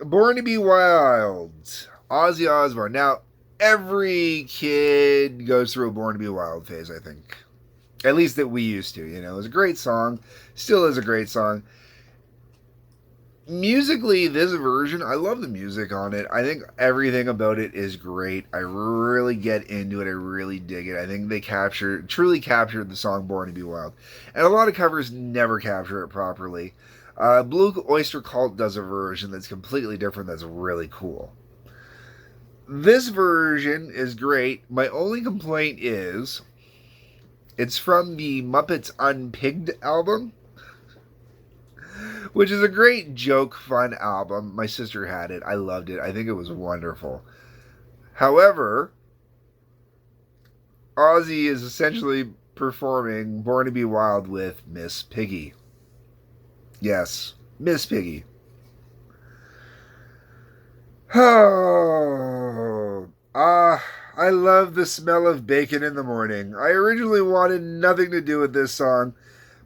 Speaker 1: Born to Be Wild, Ozzy Osbourne. Now, every kid goes through a Born to Be Wild phase, I think. At least that we used to, you know. It was a great song. Still is a great song. Musically, this version, I love the music on it. I think everything about it is great. I really get into it. I really dig it. I think they truly captured the song Born to Be Wild. And a lot of covers never capture it properly. Blue Oyster Cult does a version that's completely different that's really cool. This version is great. My only complaint is it's from the Muppets Unpigged album, which is a great joke, fun album. My sister had it. I loved it. I think it was wonderful. However, Ozzy is essentially performing Born to Be Wild with Miss Piggy. Yes, Miss Piggy. Oh, I love the smell of bacon in the morning. I originally wanted nothing to do with this song,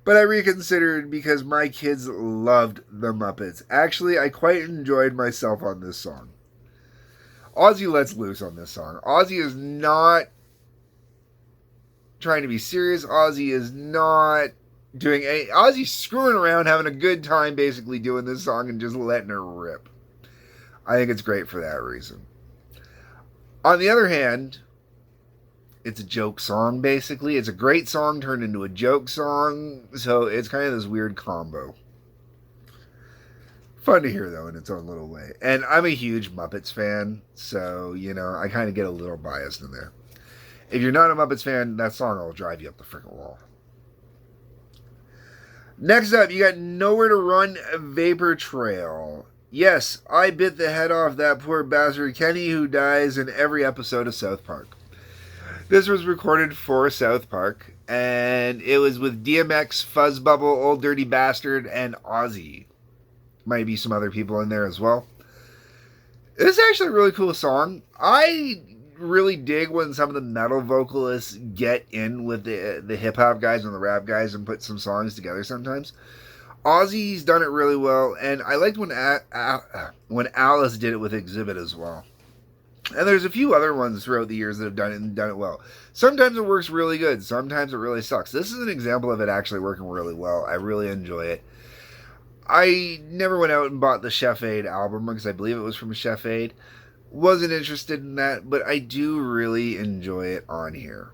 Speaker 1: but I reconsidered because my kids loved the Muppets. Actually, I quite enjoyed myself on this song. Ozzy lets loose on this song. Ozzy is not trying to be serious. Ozzy is not doing any... Ozzy's screwing around, having a good time basically doing this song and just letting her rip. I think it's great for that reason. On the other hand, it's a joke song, basically. It's a great song turned into a joke song, so it's kind of this weird combo. Fun to hear, though, in its own little way. And I'm a huge Muppets fan, so, you know, I kind of get a little biased in there. If you're not a Muppets fan, that song will drive you up the freaking wall. Next up, you got Nowhere to Run, Vapor Trail. Yes, I bit the head off that poor bastard Kenny who dies in every episode of South Park. This was recorded for South Park, and it was with DMX, Fuzzbubble, Old Dirty Bastard, and Ozzy. Might be some other people in there as well. It's actually a really cool song. I really dig when some of the metal vocalists get in with the hip-hop guys and the rap guys and put some songs together sometimes. Ozzy's done it really well, and I liked when Alice did it with Exhibit as well. And there's a few other ones throughout the years that have done it and done it well. Sometimes it works really good. Sometimes it really sucks. This is an example of it actually working really well. I really enjoy it. I never went out and bought the Chef Aid album because I believe it was from Chef Aid. Wasn't interested in that, but I do really enjoy it on here.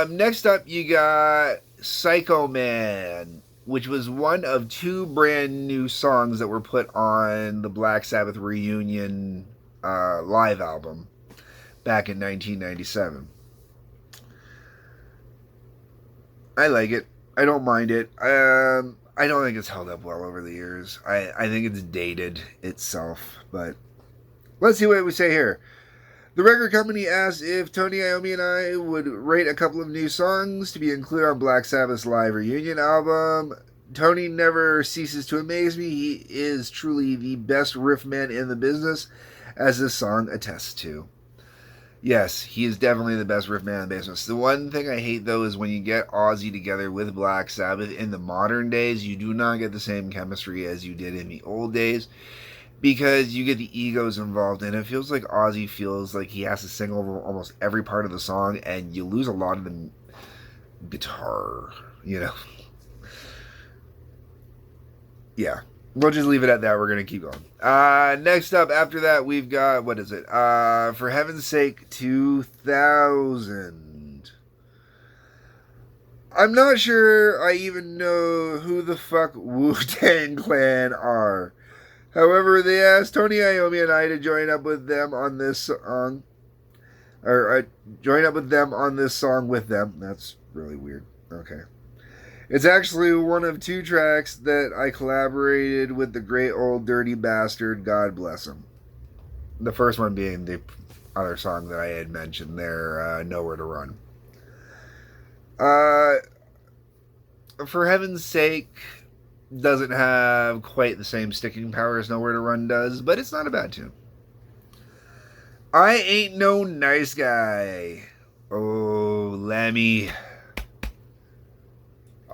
Speaker 1: Next up, you got Psycho Man, which was one of two brand new songs that were put on the Black Sabbath Reunion live album back in 1997. I like it. I don't mind it. I don't think it's held up well over the years. I think it's dated itself, but let's see what we say here. The record company asked if Tony Iommi and I would rate a couple of new songs to be included on Black Sabbath's live reunion album. Tony never ceases to amaze me. He is truly the best riff man in the business, as this song attests to. Yes, he is definitely the best riff man in the business. The one thing I hate, though, is when you get Ozzy together with Black Sabbath in the modern days, you do not get the same chemistry as you did in the old days, because you get the egos involved, and it feels like Ozzy feels like he has to sing over almost every part of the song, and you lose a lot of the guitar, you know. Yeah, we'll just leave it at that. We're going to keep going. Next up, after that, we've got, what is it? For Heaven's Sake, 2000. I'm not sure I even know who the fuck Wu-Tang Clan are. However, they asked Tony Iommi and I to join up with them on this song. Or join up with them on this song with them. That's really weird. Okay. It's actually one of two tracks that I collaborated with the great old dirty bastard, God bless him. The first one being the other song that I had mentioned there, Nowhere to Run. For Heaven's Sake doesn't have quite the same sticking power as Nowhere to Run does, but it's not a bad tune. I Ain't No Nice Guy. Oh, Lemmy.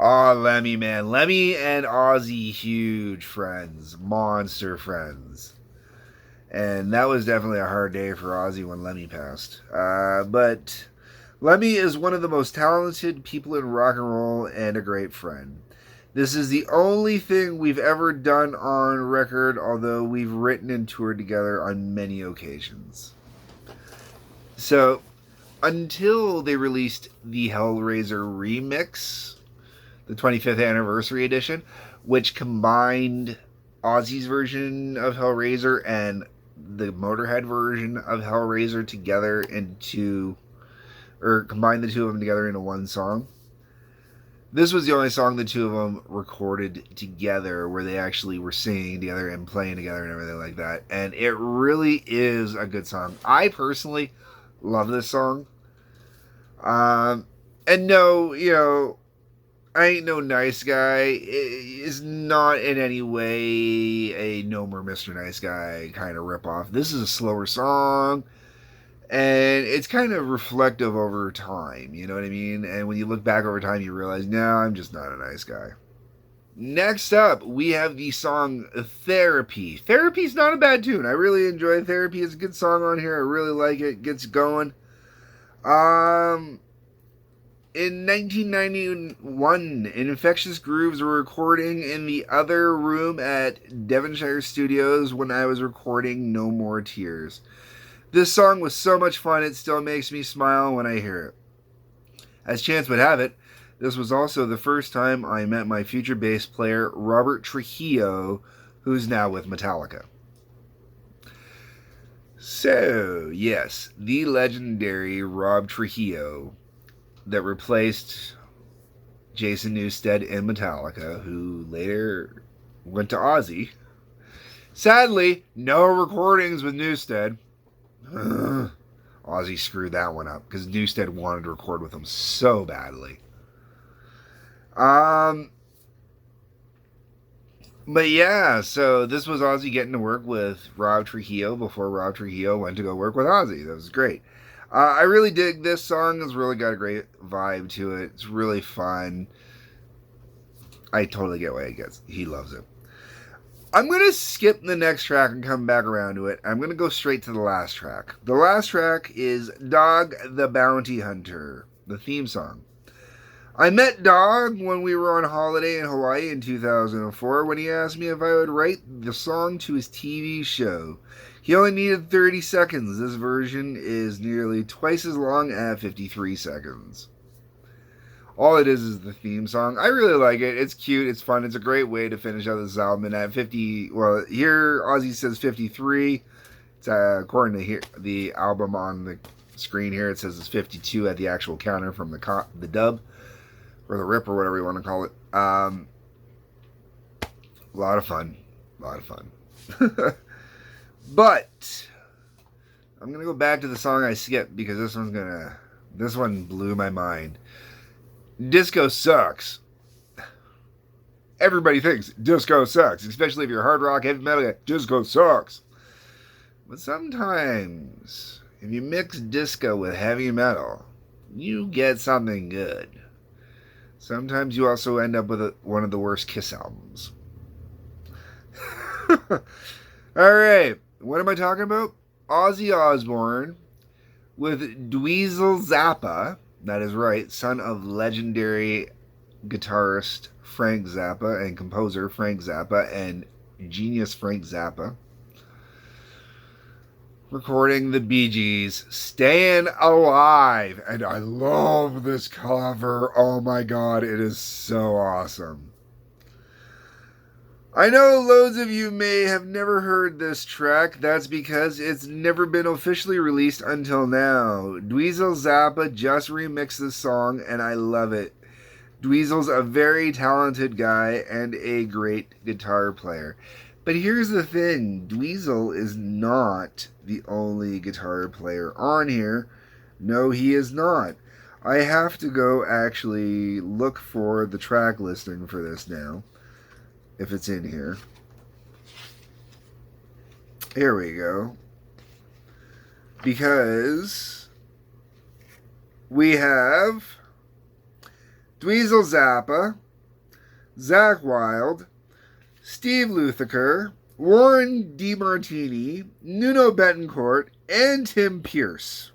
Speaker 1: Oh, Lemmy, man. Lemmy and Ozzy, huge friends. Monster friends. And that was definitely a hard day for Ozzy when Lemmy passed. But Lemmy is one of the most talented people in rock and roll and a great friend. This is the only thing we've ever done on record, although we've written and toured together on many occasions. So, until they released the Hellraiser remix, the 25th anniversary edition, which combined Ozzy's version of Hellraiser and the Motorhead version of Hellraiser together combined the two of them together into one song. This was the only song the two of them recorded together where they actually were singing together and playing together and everything like that. And it really is a good song. I personally love this song. And no, I Ain't No Nice Guy is not in any way a No More Mr. Nice Guy kind of ripoff. This is a slower song, and it's kind of reflective over time, you know what I mean? And when you look back over time, you realize, no, I'm just not a nice guy. Next up, we have the song Therapy. Therapy's not a bad tune. I really enjoy Therapy. It's a good song on here. I really like it. Gets going. In 1991, Infectious Grooves were recording in the other room at Devonshire Studios when I was recording No More Tears. This song was so much fun, it still makes me smile when I hear it. As chance would have it, this was also the first time I met my future bass player, Robert Trujillo, who's now with Metallica. So, yes, the legendary Rob Trujillo that replaced Jason Newsted in Metallica, who later went to Ozzy. Sadly, no recordings with Newsted. Ozzy screwed that one up because Newsted wanted to record with him so badly. But yeah, so this was Ozzy getting to work with Rob Trujillo before Rob Trujillo went to go work with Ozzy. That was great. I really dig this song. It's really got a great vibe to it. It's really fun. I totally get why he loves it. I'm going to skip the next track and come back around to it. I'm going to go straight to the last track. The last track is Dog the Bounty Hunter, the theme song. I met Dog when we were on holiday in Hawaii in 2004 when he asked me if I would write the song to his TV show. He only needed 30 seconds. This version is nearly twice as long at 53 seconds. All it is the theme song. I really like it. It's cute. It's fun. It's a great way to finish out this album. And at 50, well, here Ozzy says 53. It's according to the album on the screen here, it says it's 52 at the actual counter from the dub or the rip or whatever you want to call it. A lot of fun. A lot of fun. But I'm going to go back to the song I skipped because this one blew my mind. Disco sucks. Everybody thinks disco sucks, especially if you're hard rock, heavy metal. Disco sucks. But sometimes, if you mix disco with heavy metal, you get something good. Sometimes you also end up with one of the worst Kiss albums. Alright, what am I talking about? Ozzy Osbourne with Dweezil Zappa, that is right, son of legendary guitarist Frank Zappa and composer Frank Zappa and genius Frank Zappa, recording the Bee Gees' Stayin' Alive. And I love this cover. Oh my god, it is so awesome. I know loads of you may have never heard this track. That's because it's never been officially released until now. Dweezil Zappa just remixed this song, and I love it. Dweezil's a very talented guy and a great guitar player. But here's the thing. Dweezil is not the only guitar player on here. No, he is not. I have to go actually look for the track listing for this now. If it's in here. Here we go. Because we have Dweezil Zappa, Zakk Wylde, Steve Lukather, Warren DeMartini, Nuno Bettencourt, and Tim Pierce.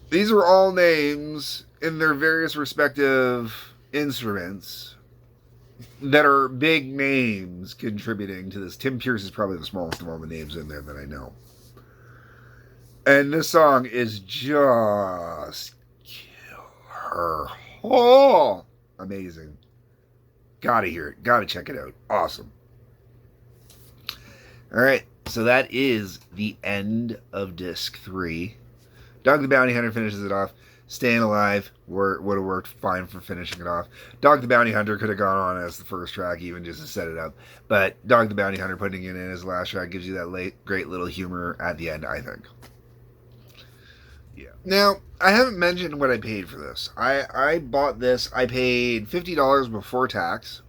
Speaker 1: These are all names in their various respective instruments that are big names contributing to this. Tim Pierce is probably the smallest of all the names in there that I know. And this song is just killer. Oh, amazing. Gotta hear it. Gotta check it out. Awesome. Alright, so that is the end of disc 3. Dog the Bounty Hunter finishes it off. Staying Alive would have worked fine for finishing it off. Dog the Bounty Hunter could have gone on as the first track, even just to set it up. But Dog the Bounty Hunter putting it in as the last track gives you that great little humor at the end, I think. Yeah. Now, I haven't mentioned what I paid for this. I bought this. I paid $50 before tax.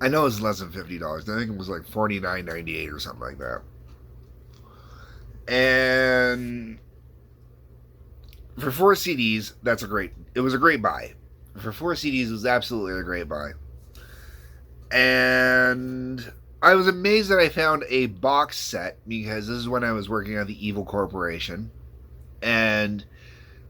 Speaker 1: I know it's less than $50. I think it was like $49.98 or something like that. And for 4 CDs, it was a great buy. For 4 CDs, it was absolutely a great buy. And I was amazed that I found a box set, because this is when I was working at the Evil Corporation. And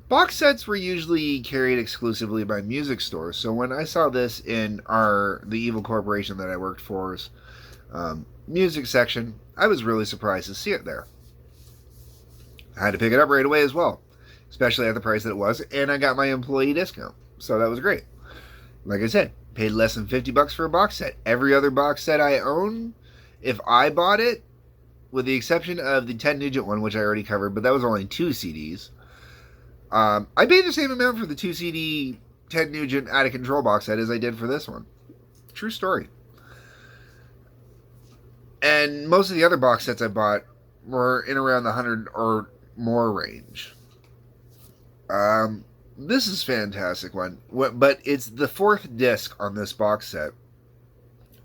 Speaker 1: box sets were usually carried exclusively by music stores. So when I saw this in the Evil Corporation that I worked for's music section, I was really surprised to see it there. I had to pick it up right away as well, especially at the price that it was, and I got my employee discount, so that was great. Like I said, paid less than $50 for a box set. Every other box set I own, if I bought it, with the exception of the Ted Nugent one, which I already covered, but that was only 2 CDs, I paid the same amount for the 2 CD Ted Nugent Out of Control box set as I did for this one. True story. And most of the other box sets I bought were in around the 100 or more range. This is a fantastic one, but it's the 4th disc on this box set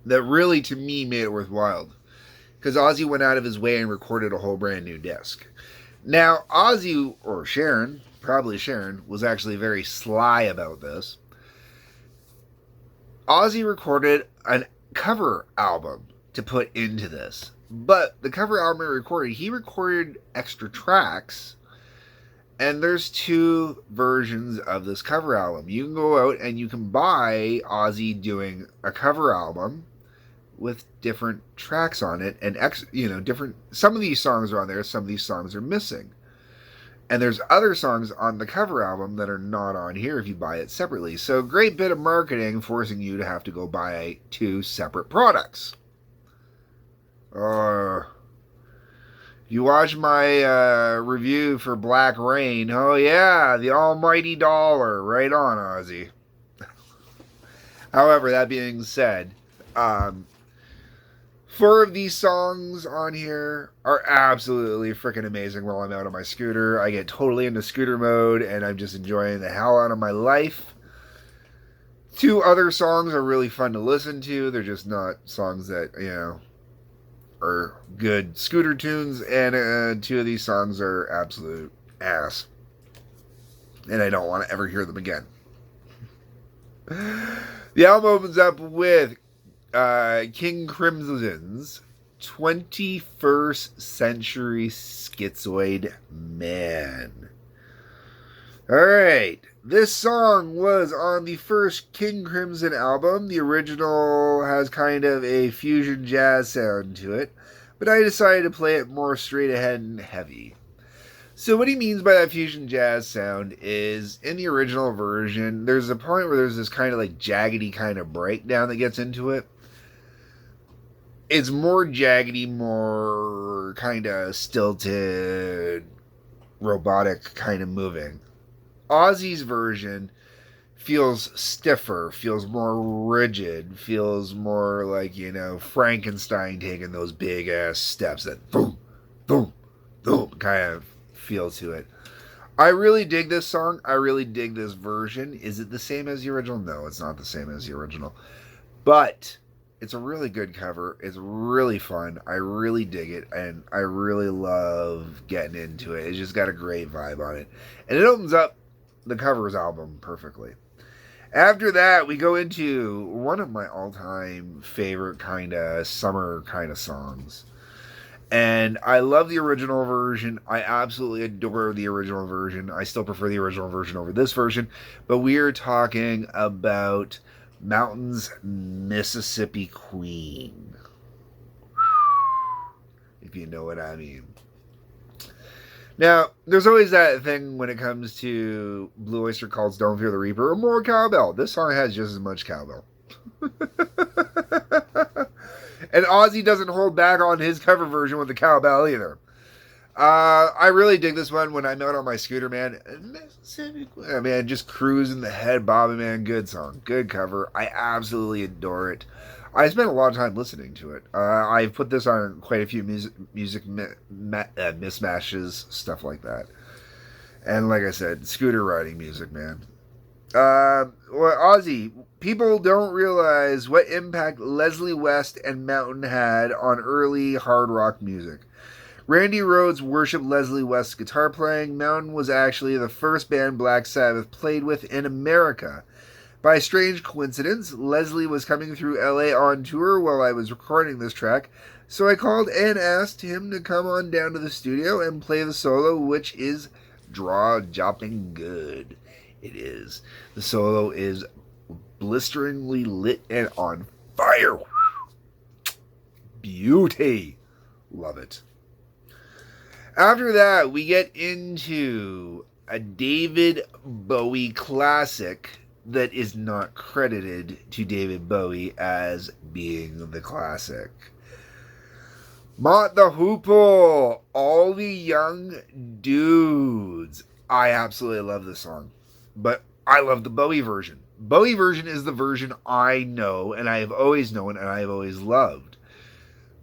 Speaker 1: that really, to me, made it worthwhile, because Ozzy went out of his way and recorded a whole brand new disc. Now, Ozzy, or Sharon, probably Sharon, was actually very sly about this. Ozzy recorded a cover album to put into this, but the cover album he recorded extra tracks. And there's 2 versions of this cover album. You can go out and you can buy Ozzy doing a cover album with different tracks on it, and different. Some of these songs are on there, some of these songs are missing. And there's other songs on the cover album that are not on here if you buy it separately. So great bit of marketing forcing you to have to go buy 2 separate products. You watch my review for Black Rain. Oh yeah, the almighty dollar. Right on, Ozzy. However, that being said, um, 4 of these songs on here are absolutely freaking amazing while I'm out on my scooter. I get totally into scooter mode and I'm just enjoying the hell out of my life. 2 other songs are really fun to listen to. They're just not songs that, are good scooter tunes. And 2 of these songs are absolute ass. And I don't want to ever hear them again. The album opens up with King Crimson's 21st Century Schizoid Man. Alright, this song was on the first King Crimson album. The original has kind of a fusion jazz sound to it, but I decided to play it more straight ahead and heavy. So what he means by that fusion jazz sound is, in the original version, there's a point where there's this kind of like jaggedy kind of breakdown that gets into it. It's more jaggedy, more kind of stilted, robotic kind of moving. Ozzy's version feels stiffer, feels more rigid, feels more like, Frankenstein taking those big ass steps, that boom, boom, boom kind of feel to it. I really dig this song. I really dig this version. Is it the same as the original? No, it's not the same as the original. But it's a really good cover. It's really fun. I really dig it. And I really love getting into it. It's just got a great vibe on it. And it opens up the covers album perfectly. After that, we go into one of my all-time favorite kind of summer kind of songs. And I love the original version. I absolutely adore the original version. I still prefer the original version over this version. But we are talking about Mountain's Mississippi Queen. If you know what I mean. Now, there's always that thing when it comes to Blue Oyster Cult's Don't Fear the Reaper or more cowbell. This song has just as much cowbell. And Ozzy doesn't hold back on his cover version with the cowbell either. I really dig this one when I'm out on my scooter, man. I mean, just cruising the head bobbing, man. Good song. Good cover. I absolutely adore it. I spent a lot of time listening to it. I've put this on quite a few music mismatches, stuff like that. And like I said, scooter riding music, man. Ozzy, people don't realize what impact Leslie West and Mountain had on early hard rock music. Randy Rhoads worshipped Leslie West's guitar playing. Mountain was actually the first band Black Sabbath played with in America. By a strange coincidence, Leslie was coming through LA on tour while I was recording this track, so I called and asked him to come on down to the studio and play the solo, which is jaw-dropping good. It is. The solo is blisteringly lit and on fire. Beauty. Love it. After that, we get into a David Bowie classic that is not credited to David Bowie as being the classic. Moth the Hoople, All the Young Dudes. I absolutely love this song, but I love the Bowie version. Bowie version is the version I know, and I have always known, and I have always loved.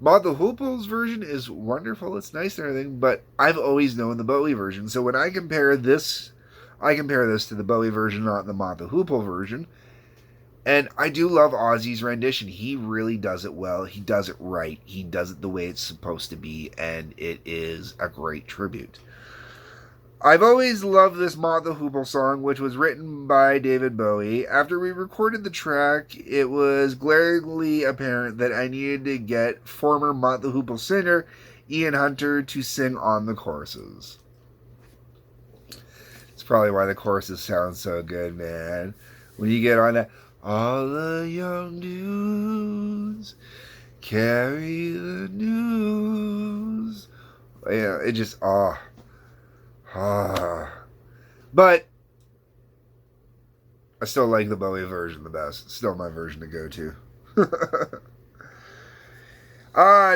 Speaker 1: Moth the Hoople's version is wonderful, it's nice and everything, but I've always known the Bowie version. So when I compare this to the Bowie version, not the Moth the Hoople version. And I do love Ozzy's rendition. He really does it well. He does it right. He does it the way it's supposed to be, and it is a great tribute. I've always loved this Moth the Hoople song, which was written by David Bowie. After we recorded the track, it was glaringly apparent that I needed to get former Moth the Hoople singer Ian Hunter to sing on the choruses. It's probably why the choruses sound so good, man. When you get on that, all the young dudes carry the news. Yeah, it just, But I still like the Bowie version the best. It's still my version to go to.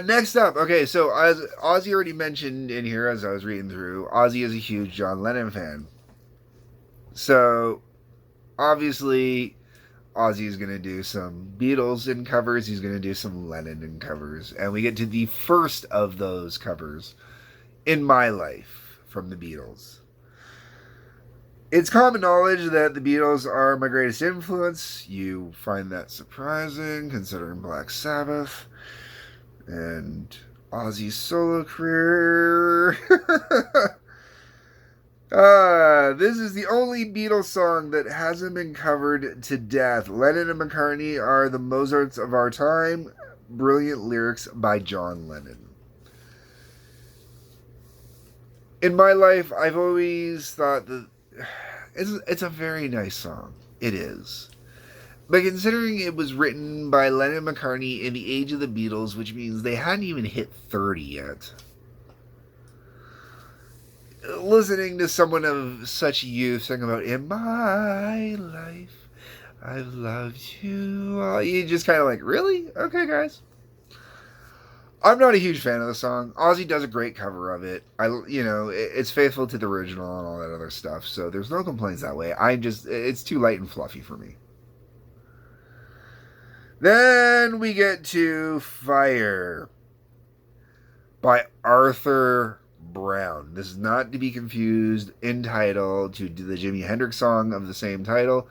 Speaker 1: Next up, okay, so as Ozzy already mentioned in here as I was reading through, Ozzy is a huge John Lennon fan. So, obviously, Ozzy is going to do some Beatles in covers. He's going to do some Lennon in covers. And we get to the first of those covers, In My Life, from the Beatles. It's common knowledge that the Beatles are my greatest influence. You find that surprising, considering Black Sabbath and Ozzy's solo career. This is the only Beatles song that hasn't been covered to death. Lennon and McCartney are the Mozarts of our time. Brilliant lyrics by John Lennon. In My Life, I've always thought that it's a very nice song. It is. But considering it was written by Lennon and McCartney in the age of the Beatles, which means they hadn't even hit 30 yet, listening to someone of such youth sing about "In my life, I've loved you," you just kind of like, really? Okay, guys. I'm not a huge fan of the song. Ozzy does a great cover of it. It's faithful to the original and all that other stuff, so there's no complaints that way. It's too light and fluffy for me. Then we get to Fire by Arthur Brown. This is not to be confused in title to the Jimi Hendrix song of the same title.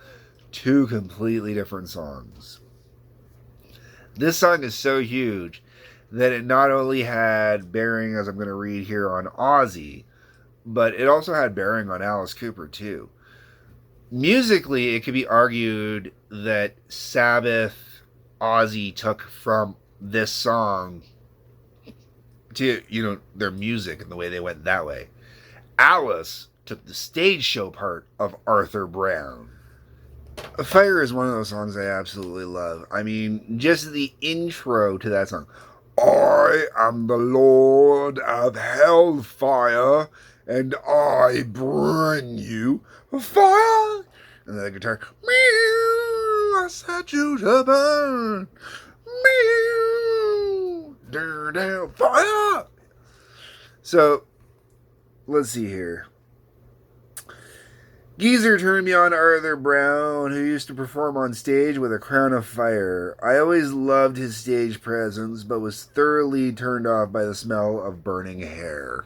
Speaker 1: Two completely different songs. This song is so huge that it not only had bearing, as I'm going to read here, on Ozzy, but it also had bearing on Alice Cooper too. Musically, it could be argued that Sabbath, Ozzy took from this song to, their music and the way they went that way. Alice took the stage show part of Arthur Brown. Fire is one of those songs I absolutely love. I mean, just the intro to that song. I am the Lord of Hellfire, and I bring you fire. And the guitar, meow, I set you to burn. Meow, fire. So, let's see here. Geezer turned me on to Arthur Brown, who used to perform on stage with a crown of fire. I always loved his stage presence, but was thoroughly turned off by the smell of burning hair.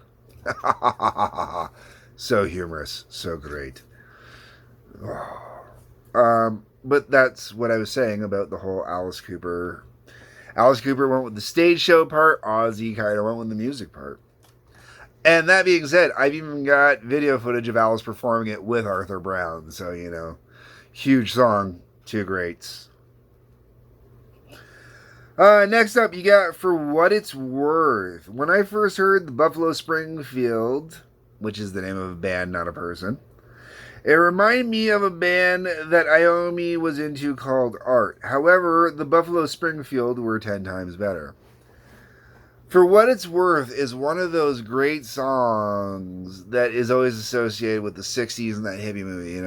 Speaker 1: So humorous, so great. But that's what I was saying about the whole Alice Cooper. Alice Cooper went with the stage show part. Ozzy kind of went with the music part. And that being said, I've even got video footage of Alice performing it with Arthur Brown. So, huge song, two greats. Next up, you got For What It's Worth. When I first heard the Buffalo Springfield, which is the name of a band, not a person, it reminded me of a band that Iommi was into called Art. However, the Buffalo Springfield were 10 times better. For What It's Worth is one of those great songs that is always associated with the 60s and that hippie movie,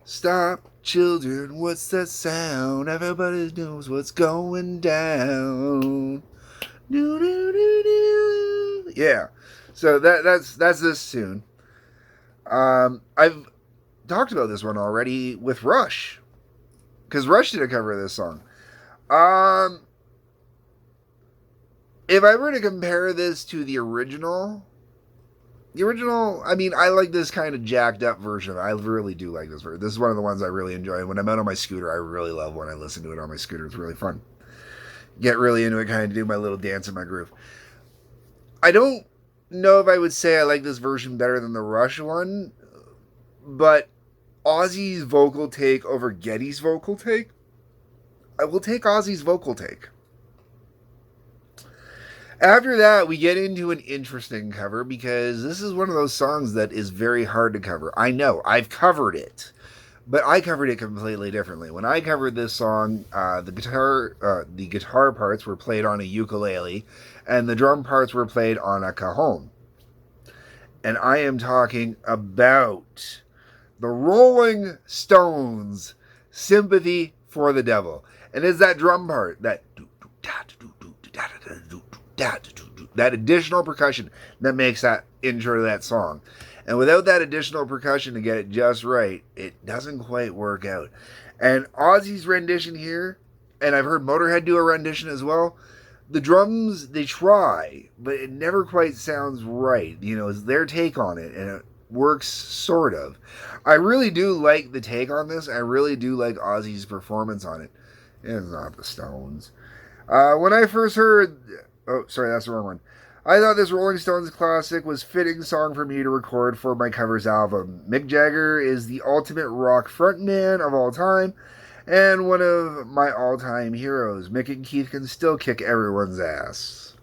Speaker 1: Stop, children, what's that sound? Everybody knows what's going down. Do, do, do, do. Yeah. So that's this tune. I've talked about this one already with Rush, because Rush did a cover of this song. If I were to compare this to the original, I mean, I like this kind of jacked up version. I really do like this version. This is one of the ones I really enjoy. When I'm out on my scooter, I really love when I listen to it on my scooter. It's really fun. Get really into it, kind of do my little dance in my groove. I don't know if I would say I like this version better than the Rush one, but Ozzy's vocal take over Geddy's vocal take, I will take Ozzy's vocal take. After that, we get into an interesting cover, because this is one of those songs that is very hard to cover. I know, I've covered it, but I covered it completely differently. When I covered this song, the guitar parts were played on a ukulele, and the drum parts were played on a cajon. And I am talking about the Rolling Stones' Sympathy for the Devil. And it's that drum part, that additional percussion that makes that intro to that song. And without that additional percussion to get it just right, it doesn't quite work out. And Ozzy's rendition here, and I've heard Motorhead do a rendition as well. The drums, they try, but it never quite sounds right. You know, it's their take on it, and it works sort of. I really do like the take on this. I really do like Ozzy's performance on it. It's not the Stones. When I first heard... Oh, sorry, that's the wrong one. I thought this Rolling Stones classic was fitting song for me to record for my covers album. Mick Jagger is the ultimate rock frontman of all time, and one of my all-time heroes. Mick and Keith can still kick everyone's ass.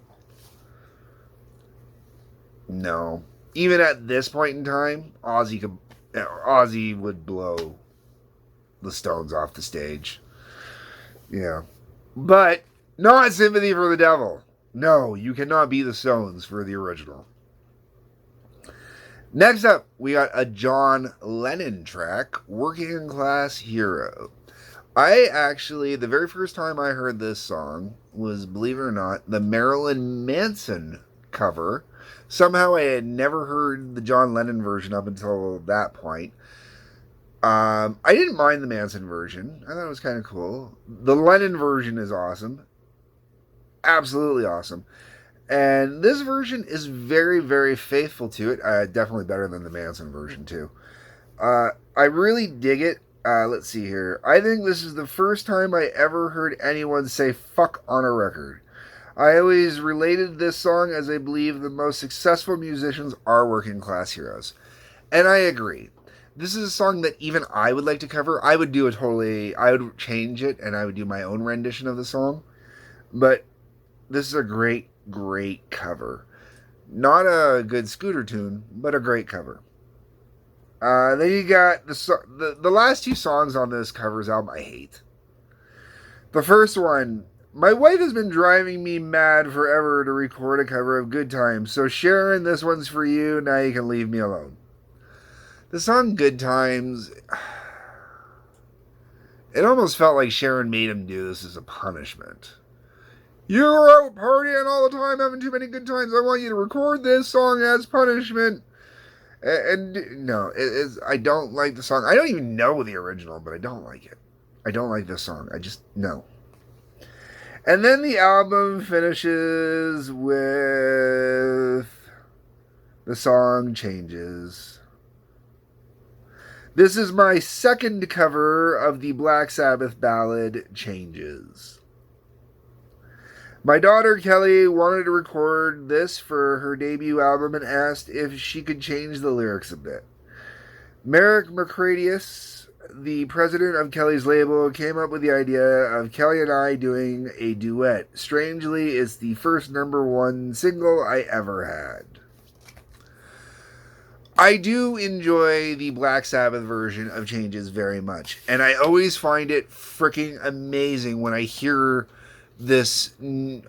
Speaker 1: No. Even at this point in time, Ozzy would blow the Stones off the stage. Yeah. But not Sympathy for the Devil. No, you cannot be the Stones for the original. Next up, we got a John Lennon track, Working Class Hero. The very first time I heard this song was, believe it or not, the Marilyn Manson cover. Somehow I had never heard the John Lennon version up until that point. I didn't mind the Manson version. I thought it was kind of cool. The Lennon version is awesome. Absolutely awesome. And this version is very, very faithful to it. Definitely better than the Manson version, too. I really dig it. Let's see here. I think this is the first time I ever heard anyone say fuck on a record. I always related this song as I believe the most successful musicians are working class heroes. And I agree. This is a song that even I would like to cover. I would change it and I would do my own rendition of the song. But this is a great, great cover. Not a good Scooter tune, but a great cover. Then you got the last two songs on this covers album I hate. The first one, my wife has been driving me mad forever to record a cover of Good Times, so Sharon, this one's for you, now you can leave me alone. The song Good Times, it almost felt like Sharon made him do this as a punishment. You're out partying all the time, having too many good times. I want you to record this song as punishment. And no, I don't like the song. I don't even know the original, but I don't like it. I don't like this song. No. And then the album finishes with the song Changes. This is my second cover of the Black Sabbath ballad Changes. My daughter Kelly wanted to record this for her debut album and asked if she could change the lyrics a bit. Merrick McCradius, the president of Kelly's label, came up with the idea of Kelly and I doing a duet. Strangely, it's the first #1 single I ever had. I do enjoy the Black Sabbath version of Changes very much, and I always find it freaking amazing when I hear this.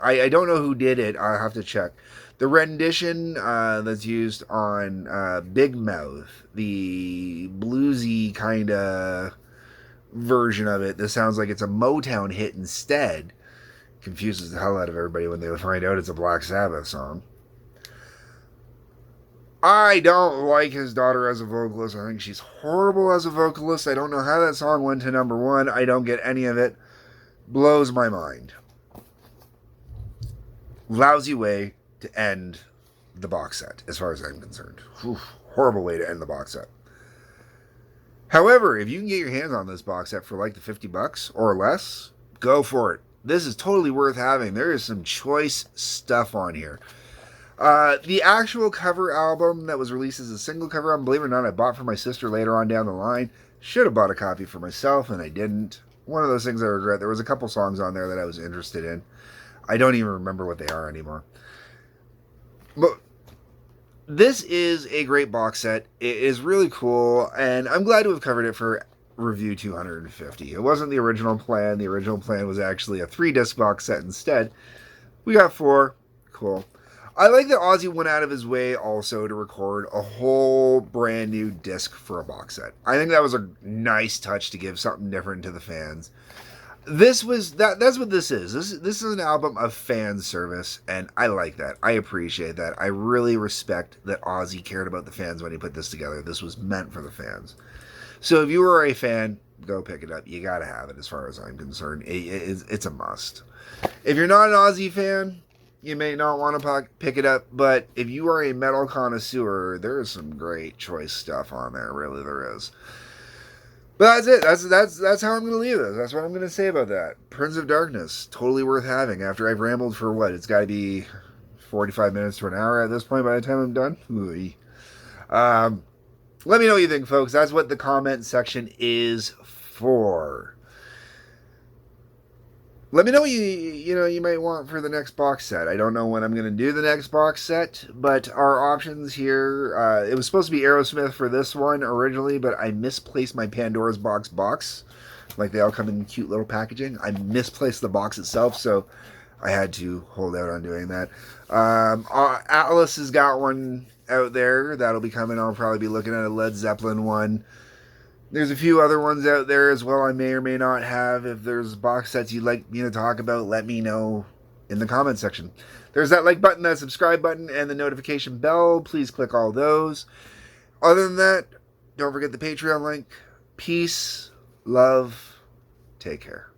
Speaker 1: I don't know who did it. I'll have to check. The rendition that's used on Big Mouth, the bluesy kind of version of it, that sounds like it's a Motown hit instead, confuses the hell out of everybody when they find out it's a Black Sabbath song. I don't like his daughter as a vocalist. I think she's horrible as a vocalist. I don't know how that song went to #1. I don't get any of it. Blows my mind. Lousy way to end the box set, as far as I'm concerned. Whew, horrible way to end the box set. However, if you can get your hands on this box set for like the $50 or less, go for it. This is totally worth having. There is some choice stuff on here. The actual cover album that was released as a single cover album, believe it or not, I bought for my sister later on down the line. Should have bought a copy for myself, and I didn't. One of those things I regret. There was a couple songs on there that I was interested in. I don't even remember what they are anymore. But this is a great box set. It is really cool, and I'm glad to have covered it for review 250. It wasn't the original plan. The original plan was actually a 3-disc box set instead. We got 4. Cool. I like that Ozzy went out of his way also to record a whole brand new disc for a box set. I think that was a nice touch to give something different to the fans. That's what this is. This is an album of fan service, and I like that. I appreciate that. I really respect that Ozzy cared about the fans when he put this together. This was meant for the fans. So if you are a fan, go pick it up. You gotta have it, as far as I'm concerned. It's a must. If you're not an Ozzy fan, you may not want to pick it up, but if you are a metal connoisseur, there is some great choice stuff on there. Really, there is. But that's it. That's how I'm going to leave this. That's what I'm going to say about that. Prince of Darkness, totally worth having. After I've rambled for what? It's got to be 45 minutes to an hour at this point by the time I'm done. Let me know what you think, folks. That's what the comment section is for. Let me know what you might want for the next box set. I don't know when I'm going to do the next box set, but our options here, it was supposed to be Aerosmith for this one originally, but I misplaced my Pandora's box. Like, they all come in cute little packaging. I misplaced the box itself, so I had to hold out on doing that. Atlas has got one out there that'll be coming. I'll probably be looking at a Led Zeppelin one. There's a few other ones out there as well I may or may not have. If there's box sets you'd like me to talk about, let me know in the comment section. There's that like button, that subscribe button, and the notification bell. Please click all those. Other than that, don't forget the Patreon link. Peace, love, take care.